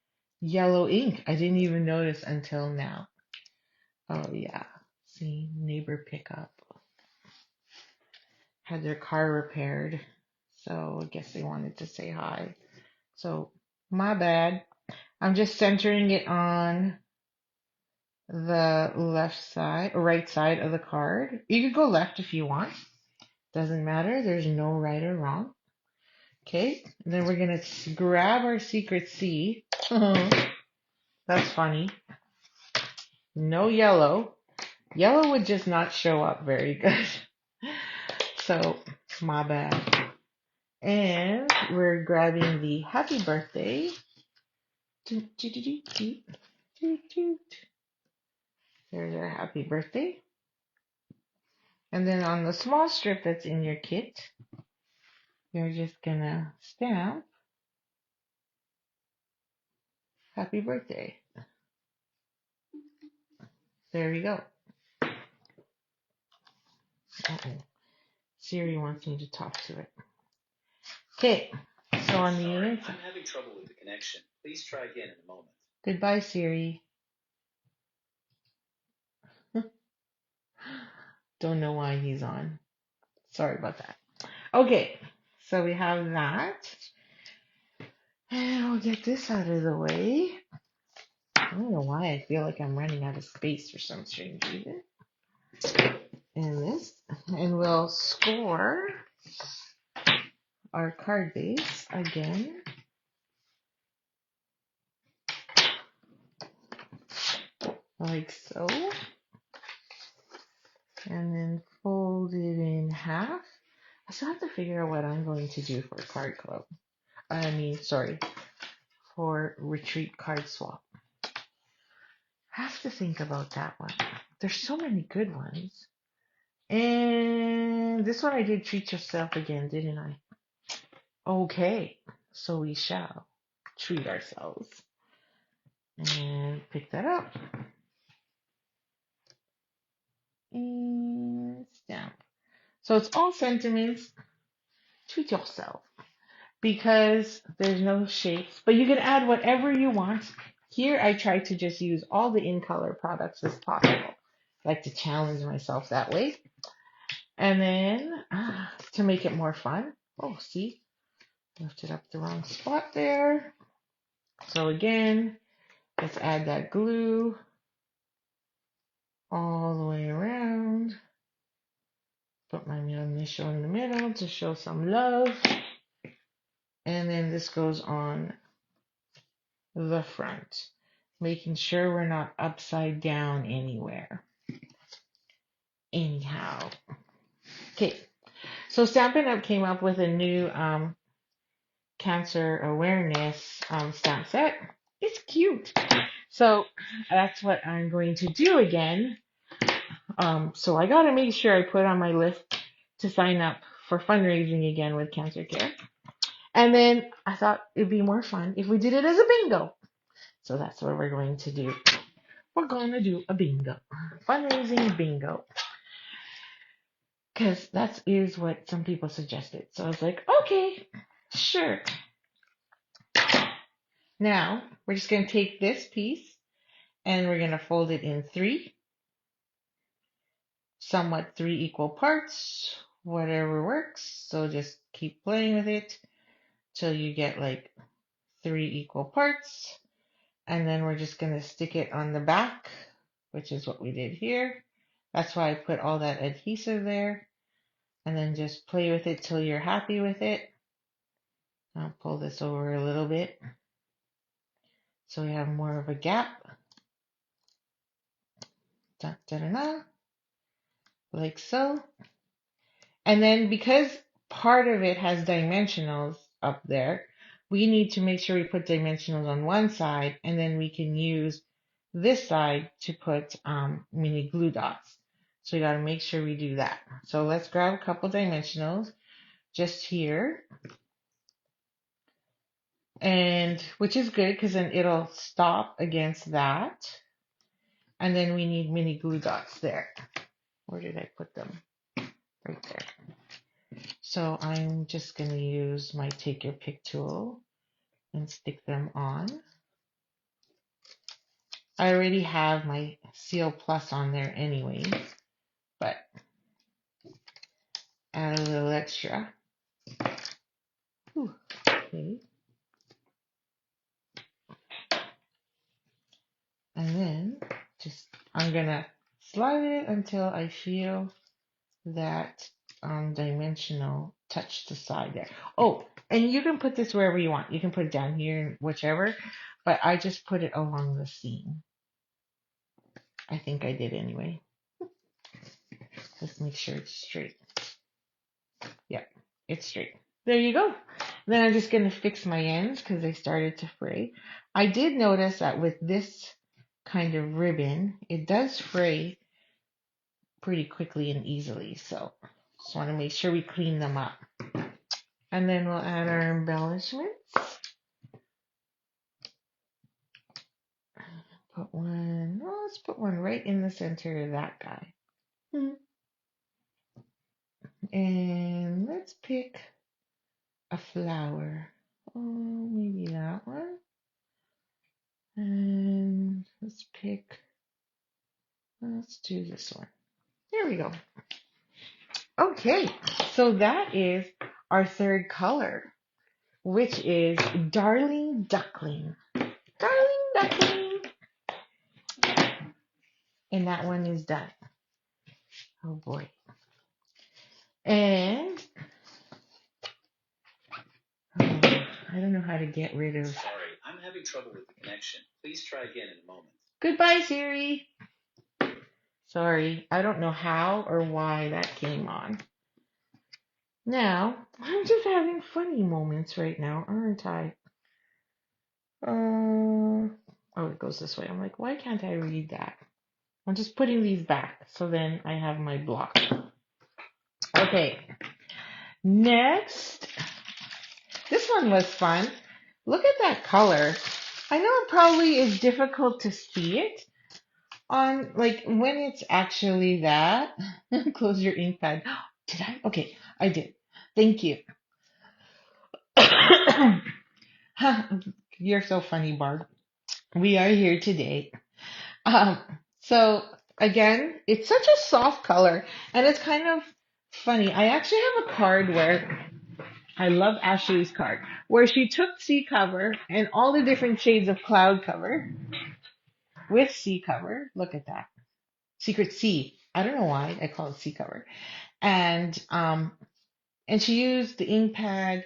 yellow ink. I didn't even notice until now. Oh yeah, see, neighbor pickup. Had their car repaired, so I guess they wanted to say hi. So my bad. I'm just centering it on the left side, or right side of the card. You could go left if you want. Doesn't matter. There's no right or wrong. Okay, and then we're gonna grab our Secret Sea. That's funny. No yellow. Yellow would just not show up very good. So My bad. And we're grabbing the happy birthday. Toot, toot, toot, toot, toot, toot. There's our happy birthday. And then on the small strip that's in your kit, you're just gonna stamp happy birthday. There we go. Uh-oh. Siri wants me to talk to it. Okay, so on the inside. I'm having trouble with the connection. Please try again in a moment. Goodbye, Siri. Don't know why he's on. Sorry about that. Okay, so we have that. And I'll get this out of the way. I don't know why I feel like I'm running out of space for some strange reason. And this. And we'll score our card base again. Like so. And then fold it in half. I still have to figure out what I'm going to do for card club. For retreat card swap. Have to think about that one. There's so many good ones. And this one I did treat yourself again, didn't I? Okay, so we shall treat ourselves. And pick that up. And stamp. So it's all sentiments. Treat yourself. Because there's no shapes. But you can add whatever you want. Here I try to just use all the in-color products as possible. I like to challenge myself that way. And then, to make it more fun. Oh, see? Lifted up the wrong spot there. So again, let's add that glue all the way around. Put my middle initial in the middle to show some love. And then this goes on the front, making sure we're not upside down anywhere. Anyhow. Okay, so Stampin' Up! Came up with a new cancer awareness stamp set. It's cute. So that's what I'm going to do again. So I got to make sure I put on my list to sign up for fundraising again with Cancer Care. And then I thought it'd be more fun if we did it as a bingo. So that's what we're going to do. We're going to do a bingo. Fundraising bingo. Because that is what some people suggested. So I was like, okay, sure. Now, we're just going to take this piece and we're going to fold it in somewhat three equal parts, whatever works. So just keep playing with it till you get like 3 equal parts. And then we're just going to stick it on the back, which is what we did here. That's why I put all that adhesive there. And then just play with it till you're happy with it. I'll pull this over a little bit so we have more of a gap. Da, da, da, da. Like so. And then because part of it has dimensionals up there, we need to make sure we put dimensionals on one side, and then we can use this side to put mini glue dots. So we got to make sure we do that. So let's grab a couple dimensionals just here, and which is good because then it'll stop against that. And then we need mini glue dots there. Where did I put them? Right there. So I'm just going to use my take your pick tool and stick them on. I already have my Seal Plus on there anyway, but add a little extra. Whew, okay. And then I'm gonna slide it until I feel that dimensional touch the side there. Oh, and you can put this wherever you want. You can put it down here, whichever, but I just put it along the seam. I think I did anyway. Let's make sure it's straight. Yep, it's straight. There you go. Then I'm just going to fix my ends because they started to fray. I did notice that with this kind of ribbon, it does fray pretty quickly and easily. So just want to make sure we clean them up. And then we'll add our embellishments. Put one, well, let's put one right in the center of that guy. And let's pick a flower. Oh, maybe that one. And let's do this one. There we go. Okay, so that is our third color, which is Darling Duckling. Darling Duckling. And that one is done. Oh boy. And I don't know how to get rid of. Sorry, I'm having trouble with the connection. Please try again in a moment. Goodbye, Siri. Sorry, I don't know how or why that came on. Now, I'm just having funny moments right now, aren't I? Oh, it goes this way. I'm like, why can't I read that? I'm just putting these back so then I have my block. Okay, next. This one was fun. Look at that color. I know it probably is difficult to see it on, like, when it's actually that. Close your ink pad. Did I? Okay, I did. Thank you. You're so funny, Barb. We are here today. Um, so again, it's such a soft color and it's kind of funny. I actually have a card where I love Ashley's card where she took sea cover and all the different shades of cloud cover with sea cover. Look at that. Secret Sea. I don't know why I call it sea cover. And she used the ink pad,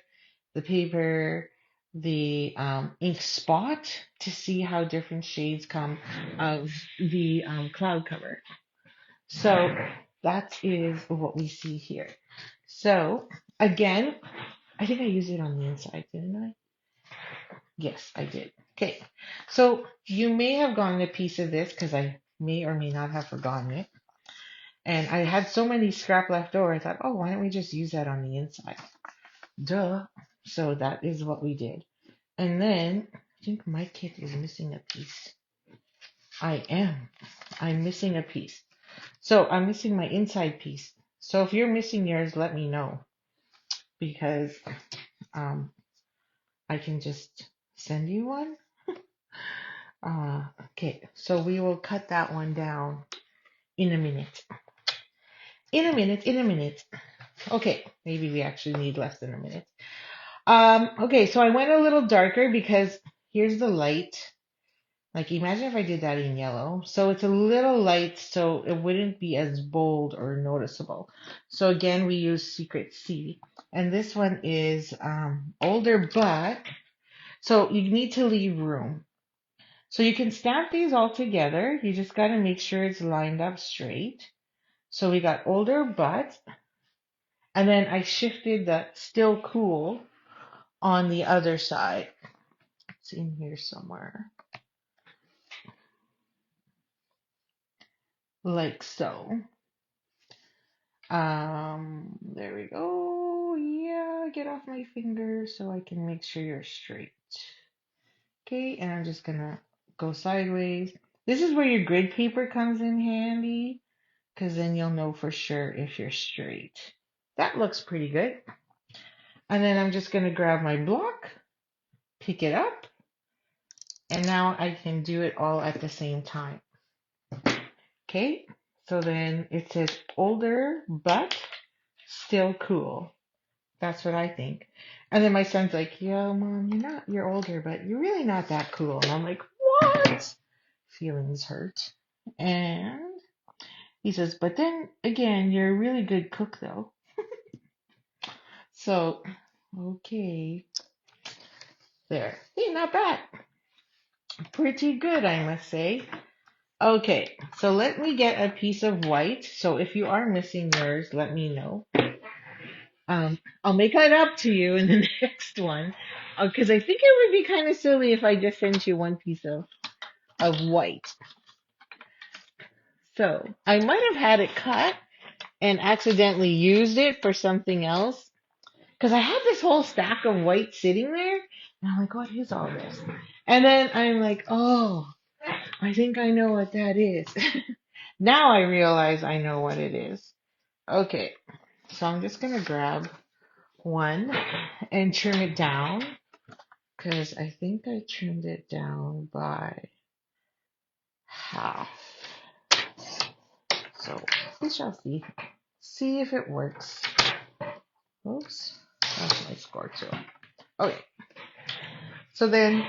the paper, the ink spot to see how different shades come of the cloud cover. So that is what we see here. So again, I think I used it on the inside, didn't I? Yes, I did. Okay, so you may have gotten a piece of this because I may or may not have forgotten it. And I had so many scrap left over, I thought, oh, why don't we just use that on the inside? Duh. So that is what we did. And then I think my kit is missing a piece. I am. I'm missing a piece. So I'm missing my inside piece. So if you're missing yours, let me know. Because I can just send you one. Okay, so we will cut that one down in a minute. In a minute. Okay, maybe we actually need less than a minute. Okay, so I went a little darker because here's the light. Like, imagine if I did that in yellow. So it's a little light, so it wouldn't be as bold or noticeable. So again, we use Secret Sea. And this one is older, but so you need to leave room. So you can stamp these all together. You just got to make sure it's lined up straight. So we got older, but, and then I shifted the still cool on the other side. It's in here somewhere. Like so. There we go. Yeah, get off my finger so I can make sure you're straight. Okay, and I'm just gonna go sideways. This is where your grid paper comes in handy, because then you'll know for sure if you're straight. That looks pretty good. And then I'm just gonna grab my block, pick it up, and now I can do it all at the same time. Okay, so then it says older, but still cool. That's what I think. And then my son's like, yeah, Mom, you're older, but you're really not that cool. And I'm like, what? Feelings hurt. And he says, but then again, you're a really good cook though. So, okay. There. Hey, not bad. Pretty good, I must say. Okay, so let me get a piece of white. So if you are missing yours, let me know. I'll make it up to you in the next one, because I think it would be kind of silly if I just sent you one piece of white. So I might have had it cut and accidentally used it for something else, because I had this whole stack of white sitting there, and I'm like, what is all this? And then I'm like, oh, I think I know what that is. Now I realize I know what it is. Okay, so I'm just gonna grab one and trim it down, because I think I trimmed it down by half. So we shall see. See if it works. Oops, that's my score too. Okay, so then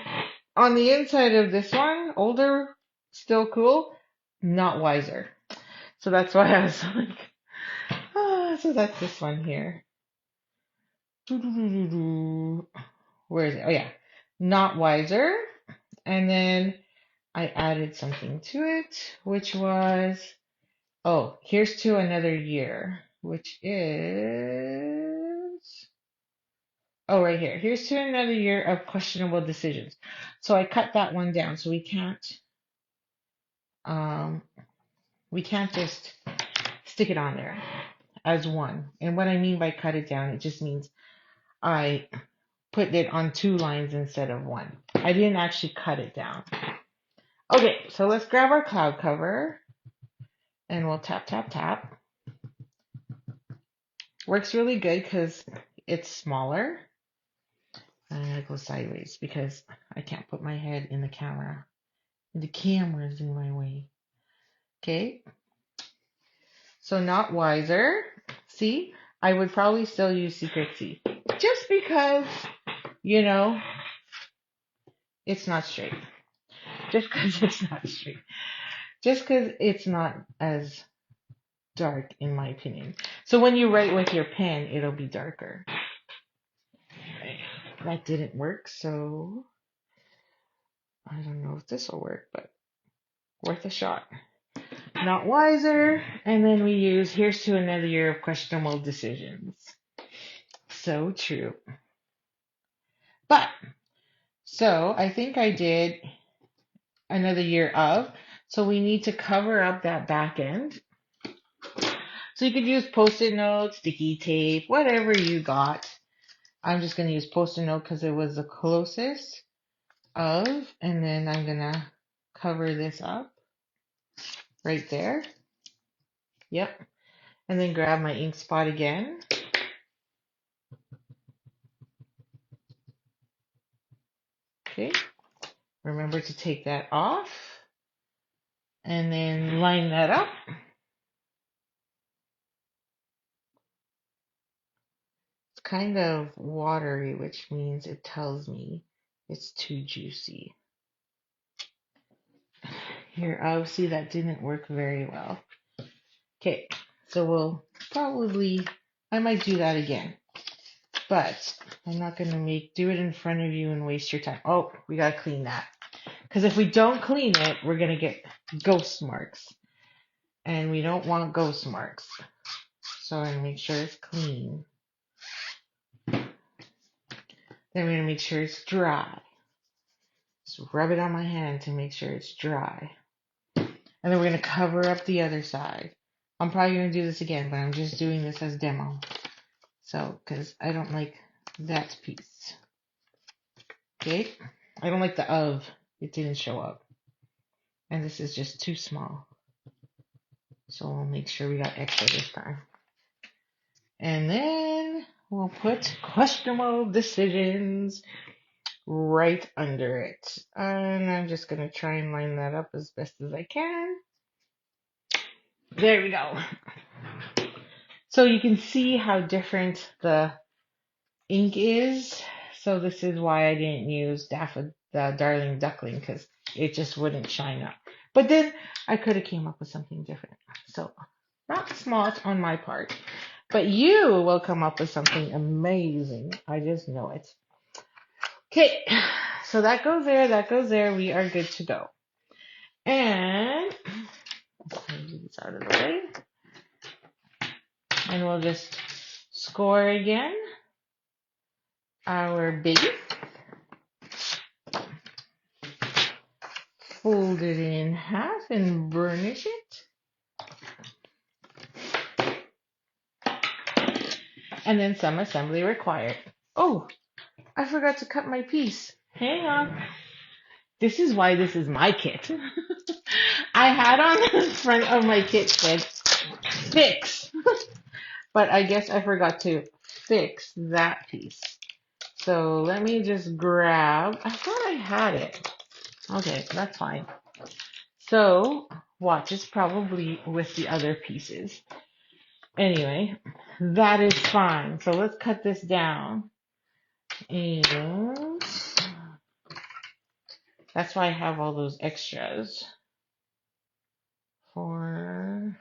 on the inside of this one, older, still cool, not wiser. So that's why I was like, so that's this one here. Where is it? Oh yeah, not wiser. And then I added something to it, which was, oh, here's to another year, which is, oh, right here. Here's to another year of questionable decisions. So I cut that one down. So we can't just stick it on there as one. And what I mean by cut it down, it just means I put it on 2 lines instead of 1. I didn't actually cut it down. Okay, so let's grab our cloud cover and we'll tap, tap, tap. Works really good because it's smaller. I'm gonna go sideways because I can't put my head in the camera. The camera's in my way. Okay, so not wiser. See, I would probably still use Secret C just because, you know, it's not straight. Just because it's not straight. Just because it's not as dark, in my opinion. So when you write with your pen, it'll be darker. That didn't work, so I don't know if this will work, but worth a shot. Not wiser. And then we use here's to another year of questionable decisions. So true. But, so I think I did another year of. So we need to cover up that back end. So you could use post-it notes, sticky tape, whatever you got. I'm just going to use post-it note because it was the closest of. And then I'm going to cover this up right there. Yep. And then grab my ink spot again. Okay. Remember to take that off. And then line that up. It's kind of watery, which means it tells me it's too juicy. Here, obviously that didn't work very well. Okay, so we'll probably, I might do that again. But I'm not going to do it in front of you and waste your time. Oh, we got to clean that. Because if we don't clean it, we're going to get ghost marks. And we don't want ghost marks. So I'm going to make sure it's clean. Then we're going to make sure it's dry. Just rub it on my hand to make sure it's dry. And then we're going to cover up the other side. I'm probably going to do this again, but I'm just doing this as demo. So, because I don't like that piece. Okay? I don't like the of. It didn't show up. And this is just too small. So we'll make sure we got extra this time. And then we'll put questionable decisions right under it. And I'm just going to try and line that up as best as I can. There we go. So you can see how different the ink is. So this is why I didn't use the Darling Duckling, because it just wouldn't shine up. But then I could have came up with something different. So not smart on my part. But you will come up with something amazing. I just know it. Okay, so that goes there, that goes there. We are good to go. And let's move this out of the way. And we'll just score again our base, fold it in half and burnish it, and then some assembly required. Oh, I forgot to cut my piece. Hang on. This is why this is my kit. I had on the front of my kit said fix, but I guess I forgot to fix that piece. So let me just grab, I thought I had it. Okay, that's fine. So watch, it's probably with the other pieces. Anyway, that is fine. So let's cut this down. And that's why I have all those extras for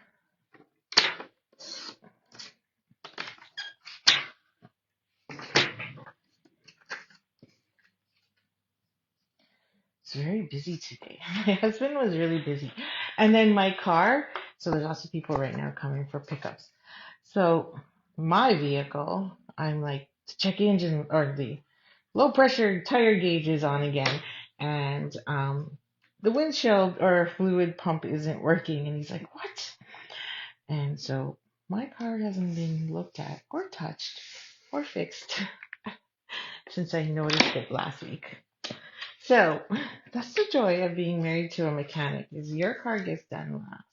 it's very busy today. My husband was really busy. And then my car, so there's lots of people right now coming for pickups. So my vehicle, I'm like, to check engine or the low pressure tire gauge is on again. And the windshield or fluid pump isn't working. And he's like, what? And so my car hasn't been looked at or touched or fixed since I noticed it last week. So that's the joy of being married to a mechanic is your car gets done last.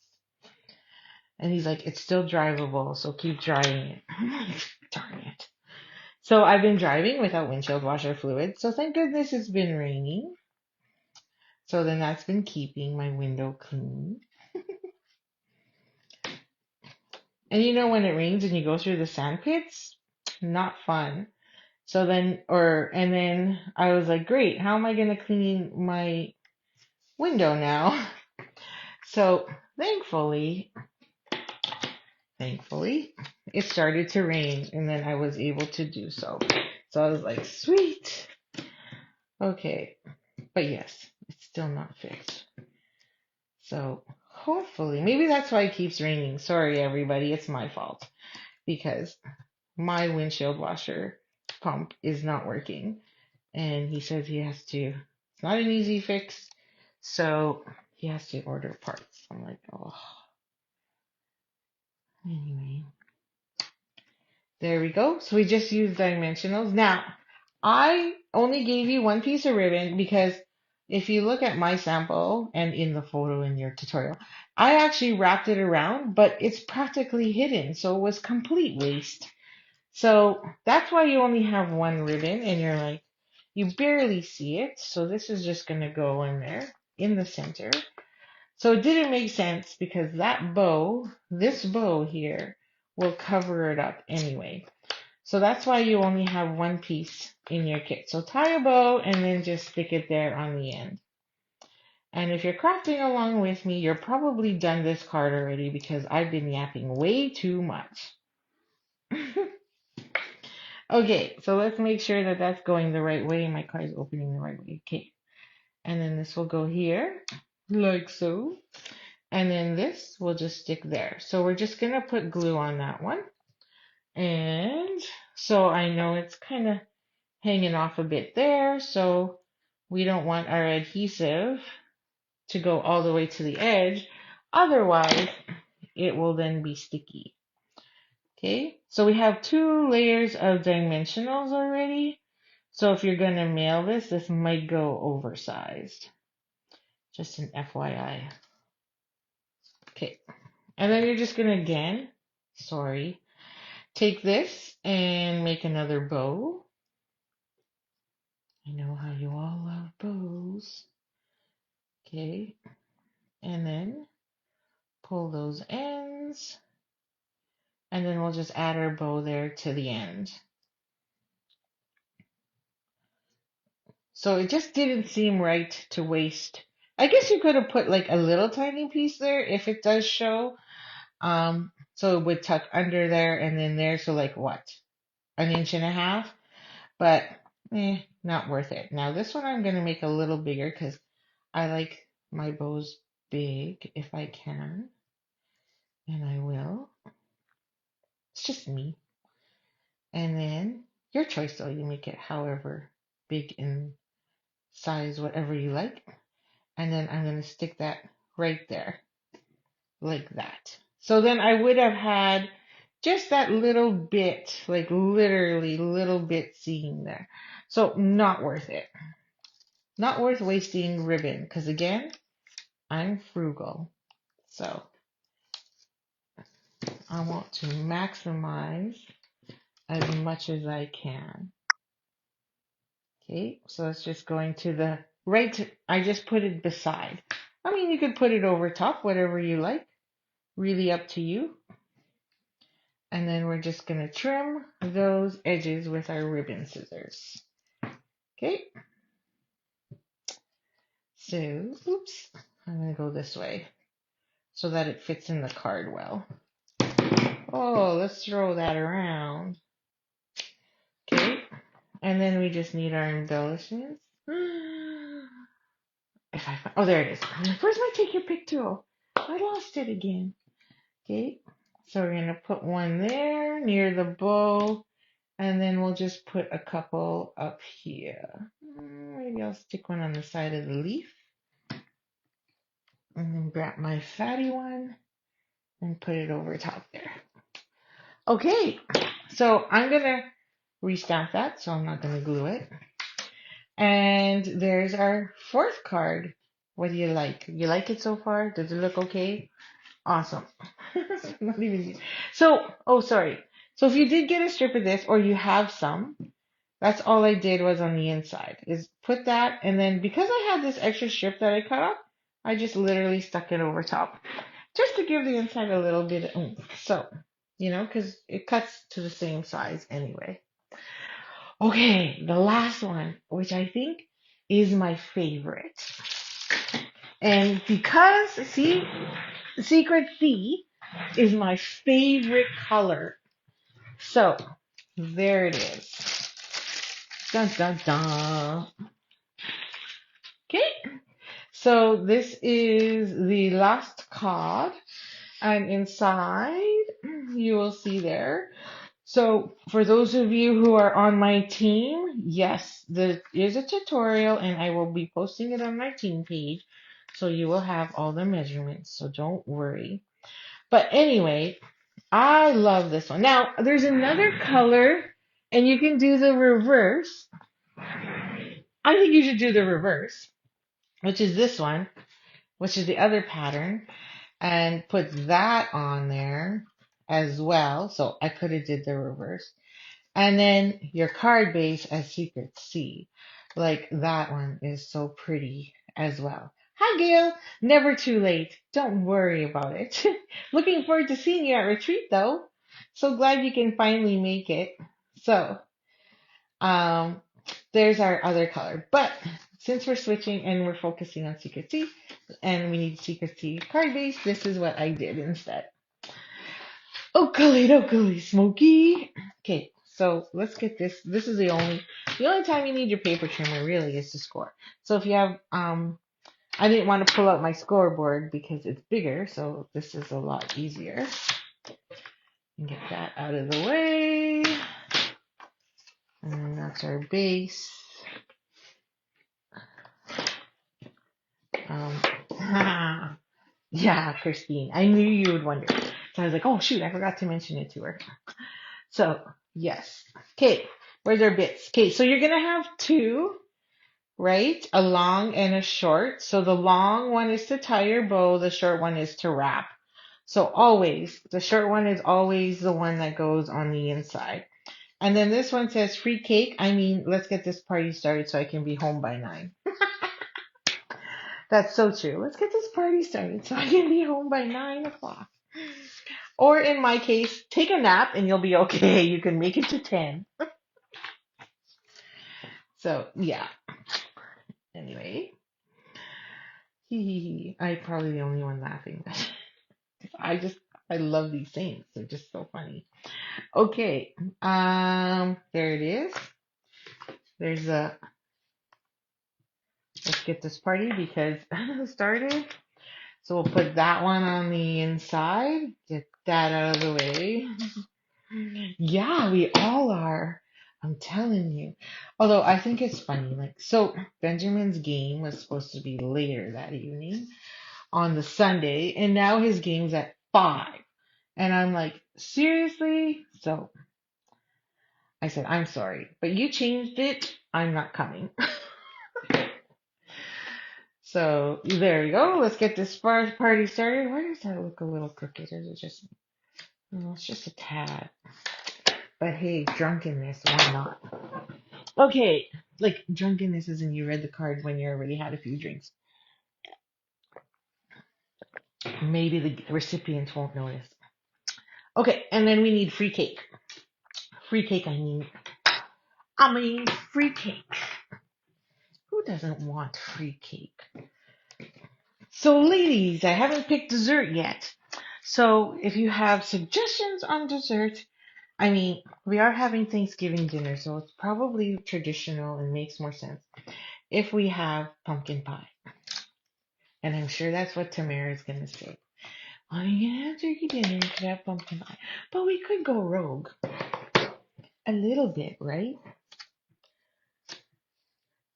And he's like, it's still drivable, so keep driving it. I'm like, darn it. So I've been driving without windshield washer fluid. So thank goodness it's been raining. So then that's been keeping my window clean. And you know when it rains and you go through the sand pits? Not fun. So then, and then I was like, great, how am I going to clean my window now? So thankfully, it started to rain and then I was able to do so. So I was like, sweet. Okay. But yes, it's still not fixed. So hopefully, maybe that's why it keeps raining. Sorry, everybody. It's my fault because my windshield washer pump is not working. And he says he has to, it's not an easy fix. So he has to order parts. I'm like, oh, anyway. There we go. So we just used dimensionals. Now, I only gave you one piece of ribbon because if you look at my sample and in the photo in your tutorial, I actually wrapped it around, but it's practically hidden. So it was complete waste. So that's why you only have one ribbon and you're like, you barely see it. So this is just going to go in there in the center. So it didn't make sense because that bow, this bow here, will cover it up anyway. So that's why you only have one piece in your kit. So tie a bow and then just stick it there on the end. And if you're crafting along with me, you're probably done this card already because I've been yapping way too much. Okay, so let's make sure that that's going the right way. My card is opening the right way. Okay. And then this will go here, like so. And then this will just stick there. So we're just going to put glue on that one. And so I know it's kind of hanging off a bit there. So we don't want our adhesive to go all the way to the edge. Otherwise, it will then be sticky. Okay, so we have 2 layers of dimensionals already. So if you're going to mail this, this might go oversized. Just an FYI. Okay, and then you're just going to again, take this and make another bow. I know how you all love bows. Okay, and then pull those ends. And then we'll just add our bow there to the end. So it just didn't seem right to waste. I guess you could have put like a little tiny piece there if it does show. So it would tuck under there and then there. So like what? 1.5 inches? But not worth it. Now this one I'm going to make a little bigger because I like my bows big if I can. And I will. It's just me. And then your choice though, you make it however big in size, whatever you like. And then I'm going to stick that right there like that. So then I would have had just that little bit, like literally little bit seeing there. So not worth it. Not worth wasting ribbon because again, I'm frugal. So I want to maximize as much as I can. Okay, so it's just going to the right. I just put it beside. I mean, you could put it over top, whatever you like. Really up to you. And then we're just going to trim those edges with our ribbon scissors. Okay, so, oops, I'm going to go this way so that it fits in the card well. Oh, let's throw that around. Okay, and then we just need our embellishments. If I find, oh, there it is. Where's my take your pick tool? I lost it again. Okay, so we're going to put one there near the bow, and then we'll just put a couple up here. Maybe I'll stick one on the side of the leaf, and then grab my fatty one and put it over top there. Okay, so I'm going to restamp that, so I'm not going to glue it. And there's our fourth card. What do you like? You like it so far? Does it look okay? Awesome. Not even so, oh, sorry. So if you did get a strip of this or you have some, that's all I did was on the inside is put that. And then because I had this extra strip that I cut off, I just literally stuck it over top just to give the inside a little bit of oomph. So, because it cuts to the same size anyway. Okay, the last one, which I think is my favorite. And because, see, Secret C is my favorite color. So, there it is. Dun, dun, dun. Okay, so this is the last card. And inside, you will see there. So, for those of you who are on my team, yes, there is a tutorial and I will be posting it on my team page. So you will have all the measurements, so don't worry. But anyway, I love this one. Now, there's another color, and you can do the reverse. I think you should do the reverse, which is this one, which is the other pattern, and put that on there as well. So I could have did the reverse. And then your card base as Secret C. Like that one is so pretty as well. Hi, Gail. Never too late. Don't worry about it. Looking forward to seeing you at retreat, though. So glad you can finally make it. So, there's our other color. But since we're switching and we're focusing on Secret C, and we need Secret C card base, this is what I did instead. Oakley, Smoky. Okay, so let's get this. This is the only time you need your paper trimmer really is to score. So if you have, I didn't want to pull out my scoreboard because it's bigger, so this is a lot easier. And get that out of the way. And that's our base. Yeah, Christine, I knew you would wonder. So I was like, oh shoot, I forgot to mention it to her. So yes. Okay, where's our bits? Okay, so you're gonna have two, right? A long and a short. So the long one is to tie your bow, the short one is to wrap. So always, the short one is always the one that goes on the inside. And then this one says free cake. I mean, let's get this party started so I can be home by 9. That's so true. Let's get this party started so I can be home by 9 o'clock. Or in my case, take a nap and you'll be okay. You can make it to 10. So, yeah. Anyway. I'm probably the only one laughing. I love these things. They're just so funny. Okay. There it is. Let's get this party because started. So we'll put that one on the inside. Get that out of the way. Yeah, we all are. I'm telling you. Although I think it's funny, like, so Benjamin's game was supposed to be later that evening on the Sunday, and now his game's at 5. And I'm like, seriously? So I said, I'm sorry, but you changed it. I'm not coming. So there you go. Let's get this party started. Why does that look a little crooked? Is it just, no, it's just a tad. But hey, drunkenness, why not? Okay, like drunkenness isn't you read the card when you already had a few drinks. Maybe the recipients won't notice. Okay, and then we need free cake. Free cake, I mean free cake. Who doesn't want free cake? So ladies, I haven't picked dessert yet. So if you have suggestions on dessert, I mean, we are having Thanksgiving dinner, so it's probably traditional and makes more sense if we have pumpkin pie. And I'm sure that's what Tamara is going to say. Well, you can have turkey dinner, you could have pumpkin pie. But we could go rogue a little bit, right?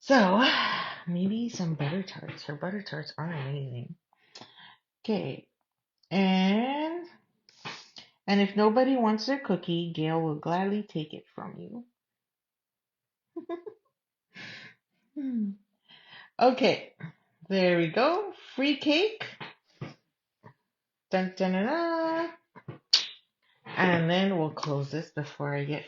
So, maybe some butter tarts. Her butter tarts are amazing. Okay, and if nobody wants their cookie, Gail will gladly take it from you. Hmm. Okay, there we go. Free cake. Dun, dun, dun, dun. And then we'll close this before I get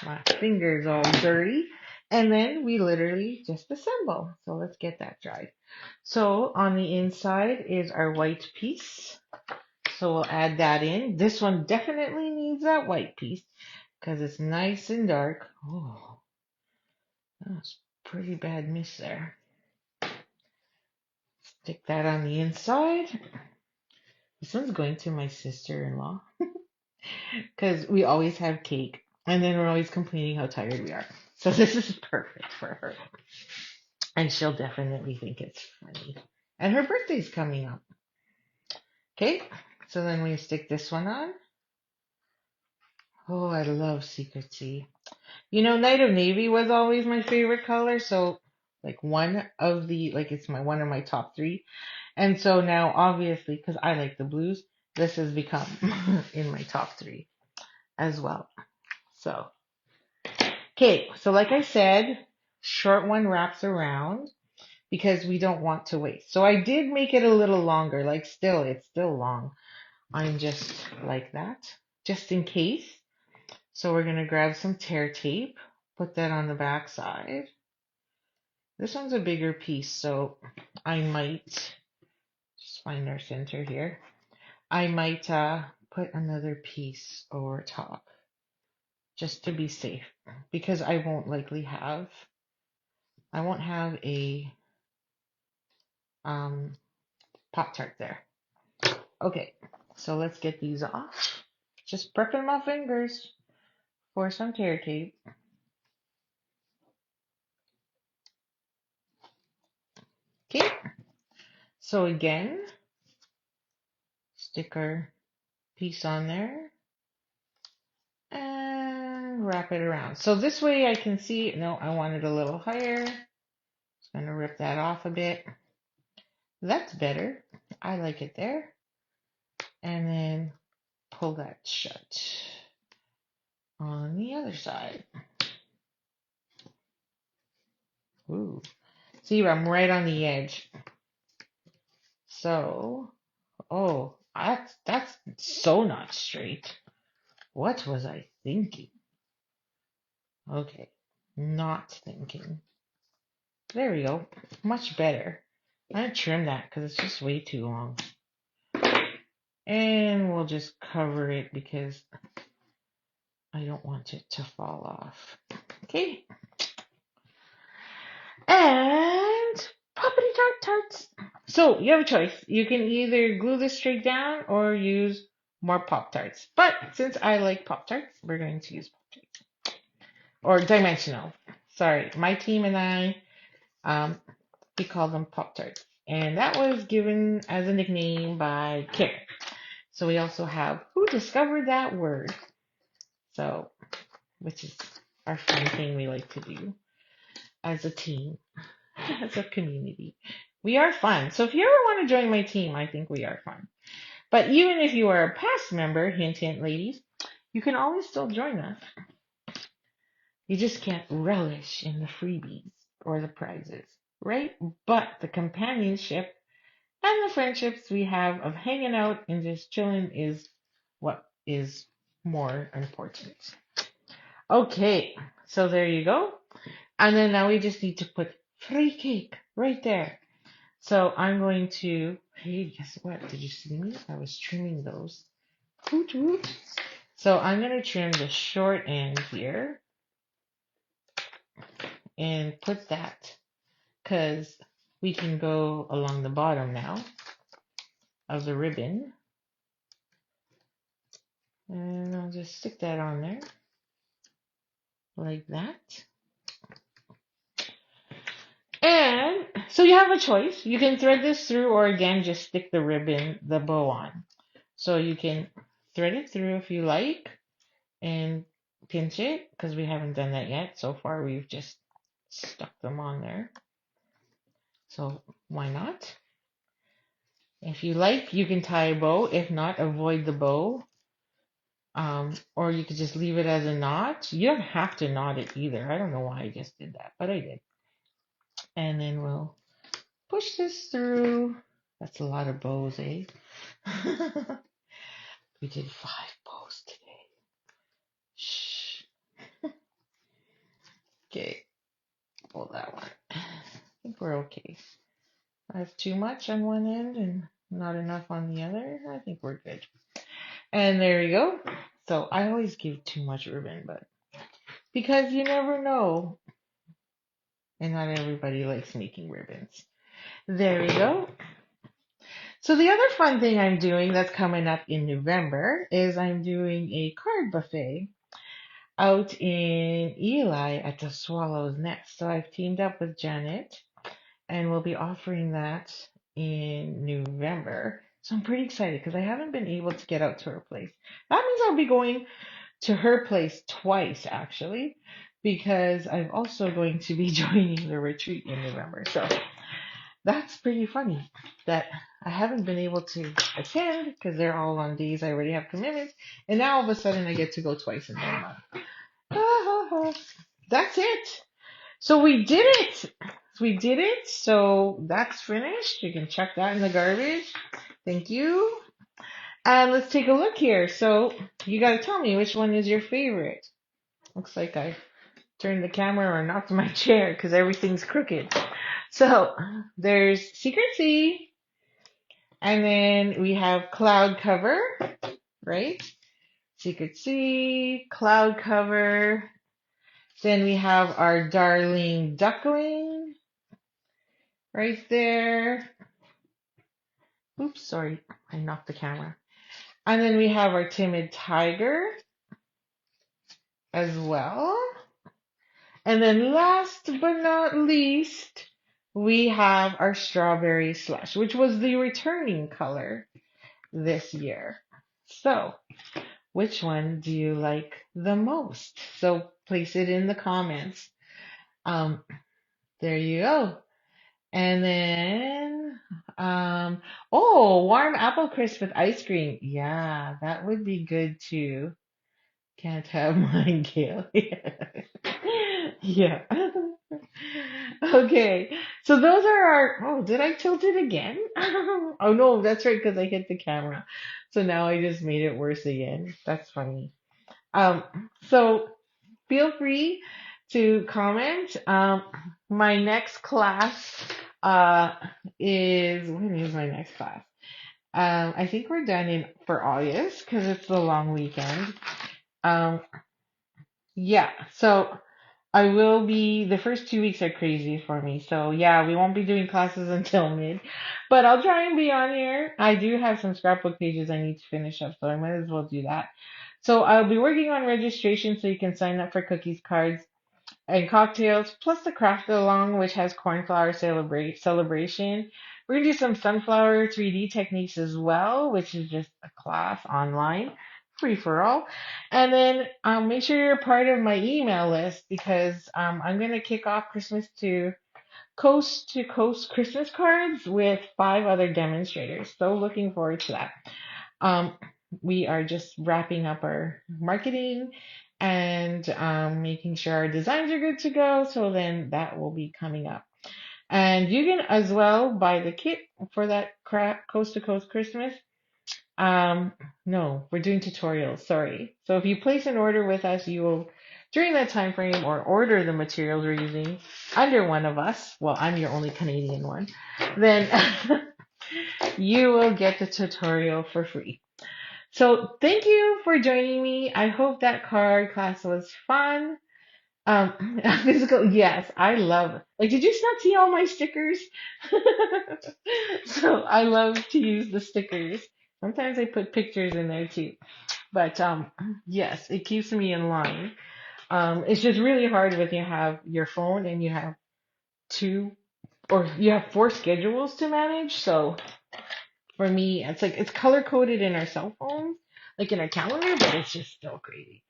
my fingers all dirty. And then we literally just assemble. So let's get that dried. So on the inside is our white piece. So we'll add that in. This one definitely needs that white piece because it's nice and dark. Oh, that's pretty bad miss there. Stick that on the inside. This one's going to my sister-in-law because we always have cake and then we're always complaining how tired we are. So this is perfect for her. And she'll definitely think it's funny. And her birthday's coming up. Okay, so then we stick this one on. Oh, I love Secrecy. You know, Night of Navy was always my favorite color, so like it's one of my top 3. And so now obviously, because I like the blues, this has become in my top 3 as well. So, okay, so like I said, short one wraps around because we don't want to waste. So I did make it a little longer, it's still long. I'm just like that, just in case. So we're gonna grab some tear tape, put that on the back side. This one's a bigger piece, so I might just find our center here. I might put another piece over top just to be safe because I won't have a Pop-Tart there. Okay, so let's get these off. Just prepping my fingers for some tear tape. Okay, so again, stick our piece on there and wrap it around. So this way I can see, no, I want it a little higher. Just gonna rip that off a bit. That's better. I like it there. And then pull that shut on the other side. Ooh. See, I'm right on the edge. So, oh, that's so not straight. What was I thinking? Okay, not thinking. There we go. Much better. I'm gonna trim that because it's just way too long. And we'll just cover it because I don't want it to fall off. Okay. And poppity tart tarts. So you have a choice. You can either glue this straight down or use more Pop Tarts. But since I like Pop Tarts, we're going to use Pop Tarts. Or dimensional. Sorry, my team and I, we call them Pop Tarts. And that was given as a nickname by Karen. So we also have Who Discovered That Word? So, which is our fun thing we like to do as a team, as a community. We are fun. So if you ever want to join my team, I think we are fun. But even if you are a past member, hint, hint, ladies, you can always still join us. You just can't relish in the freebies or the prizes, right? But the companionship and the friendships we have of hanging out and just chilling is what is more important. Okay, so there you go. And then now we just need to put free cake right there. So I'm going to, hey, guess what? Did you see me? I was trimming those. Hoot, hoot. So I'm going to trim the short end here and put that because we can go along the bottom now of the ribbon. And I'll just stick that on there like that. And so you have a choice. You can thread this through or again, just stick the ribbon, the bow on. So you can thread it through if you like and pinch it because we haven't done that yet. So far, we've just stuck them on there. So why not? If you like, you can tie a bow. If not, avoid the bow. Or you could just leave it as a knot. You don't have to knot it either. I don't know why I just did that, but I did. And then we'll push this through. That's a lot of bows, eh? We did 5 bows today. Shh. Okay, pull that one. I think we're okay. I have too much on one end and not enough on the other. I think we're good. And there you go. So I always give too much ribbon, but because you never know. And not everybody likes making ribbons. There we go. So the other fun thing I'm doing that's coming up in November is I'm doing a card buffet out in Eli at the Swallow's Nest. So I've teamed up with Janet and we'll be offering that in November. So I'm pretty excited because I haven't been able to get out to her place. That means I'll be going to her place twice actually, because I'm also going to be joining the retreat in November. So that's pretty funny that I haven't been able to attend because they're all on days I already have commitments, and now all of a sudden I get to go twice in 1 month. That's it. So we did it. We did it. So that's finished. You can check that in the garbage. Thank you. And let's take a look here. So you got to tell me which one is your favorite. Looks like I turned the camera or knocked my chair because everything's crooked. So there's Secrecy, and then we have Cloud Cover, right? Secrecy, Cloud Cover. Then we have our Darling Duckling right there. Oops, sorry, I knocked the camera. And then we have our Timid Tiger as well. And then last but not least, we have our Strawberry Slush, which was the returning color this year. So, which one do you like the most? So place it in the comments. There you go. And then, warm apple crisp with ice cream. Yeah, that would be good too. Can't have mine, Gail. Yeah. Okay. So those are our, oh, did I tilt it again? Oh no, that's right, because I hit the camera. So now I just made it worse again. That's funny. So feel free to comment. My next class is, when is my next class? I think we're done for August because it's the long weekend. Yeah, so I will be, the first 2 weeks are crazy for me. So yeah, we won't be doing classes until mid, but I'll try and be on here. I do have some scrapbook pages I need to finish up, so I might as well do that. So I'll be working on registration so you can sign up for cookies, cards, and cocktails, plus the craft along, which has cornflower celebration. We're gonna do some sunflower 3D techniques as well, which is just a class online free for all. And then make sure you're part of my email list because I'm going to kick off Christmas to Coast Christmas cards with 5 other demonstrators. So looking forward to that. Um, we are just wrapping up our marketing and making sure our designs are good to go. So then that will be coming up. And you can as well buy the kit for that Coast to Coast Christmas. No, we're doing tutorials. Sorry. So if you place an order with us, you will, during that time frame, or order the materials we're using under one of us. Well, I'm your only Canadian one. Then you will get the tutorial for free. So thank you for joining me. I hope that card class was fun. Physical, yes, I love it. Like, did you not see all my stickers? So I love to use the stickers. Sometimes I put pictures in there too. But yes, it keeps me in line. It's just really hard when you have your phone and you have two or you have 4 schedules to manage. So for me, it's like it's color coded in our cell phones, like in our calendar, but it's just still crazy.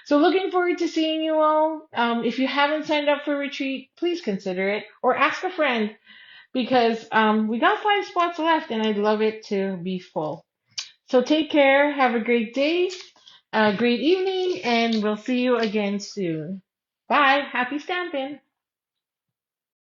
So looking forward to seeing you all. If you haven't signed up for retreat, please consider it or ask a friend because we got 5 spots left and I'd love it to be full. So take care. Have a great day, a great evening, and we'll see you again soon. Bye. Happy stamping.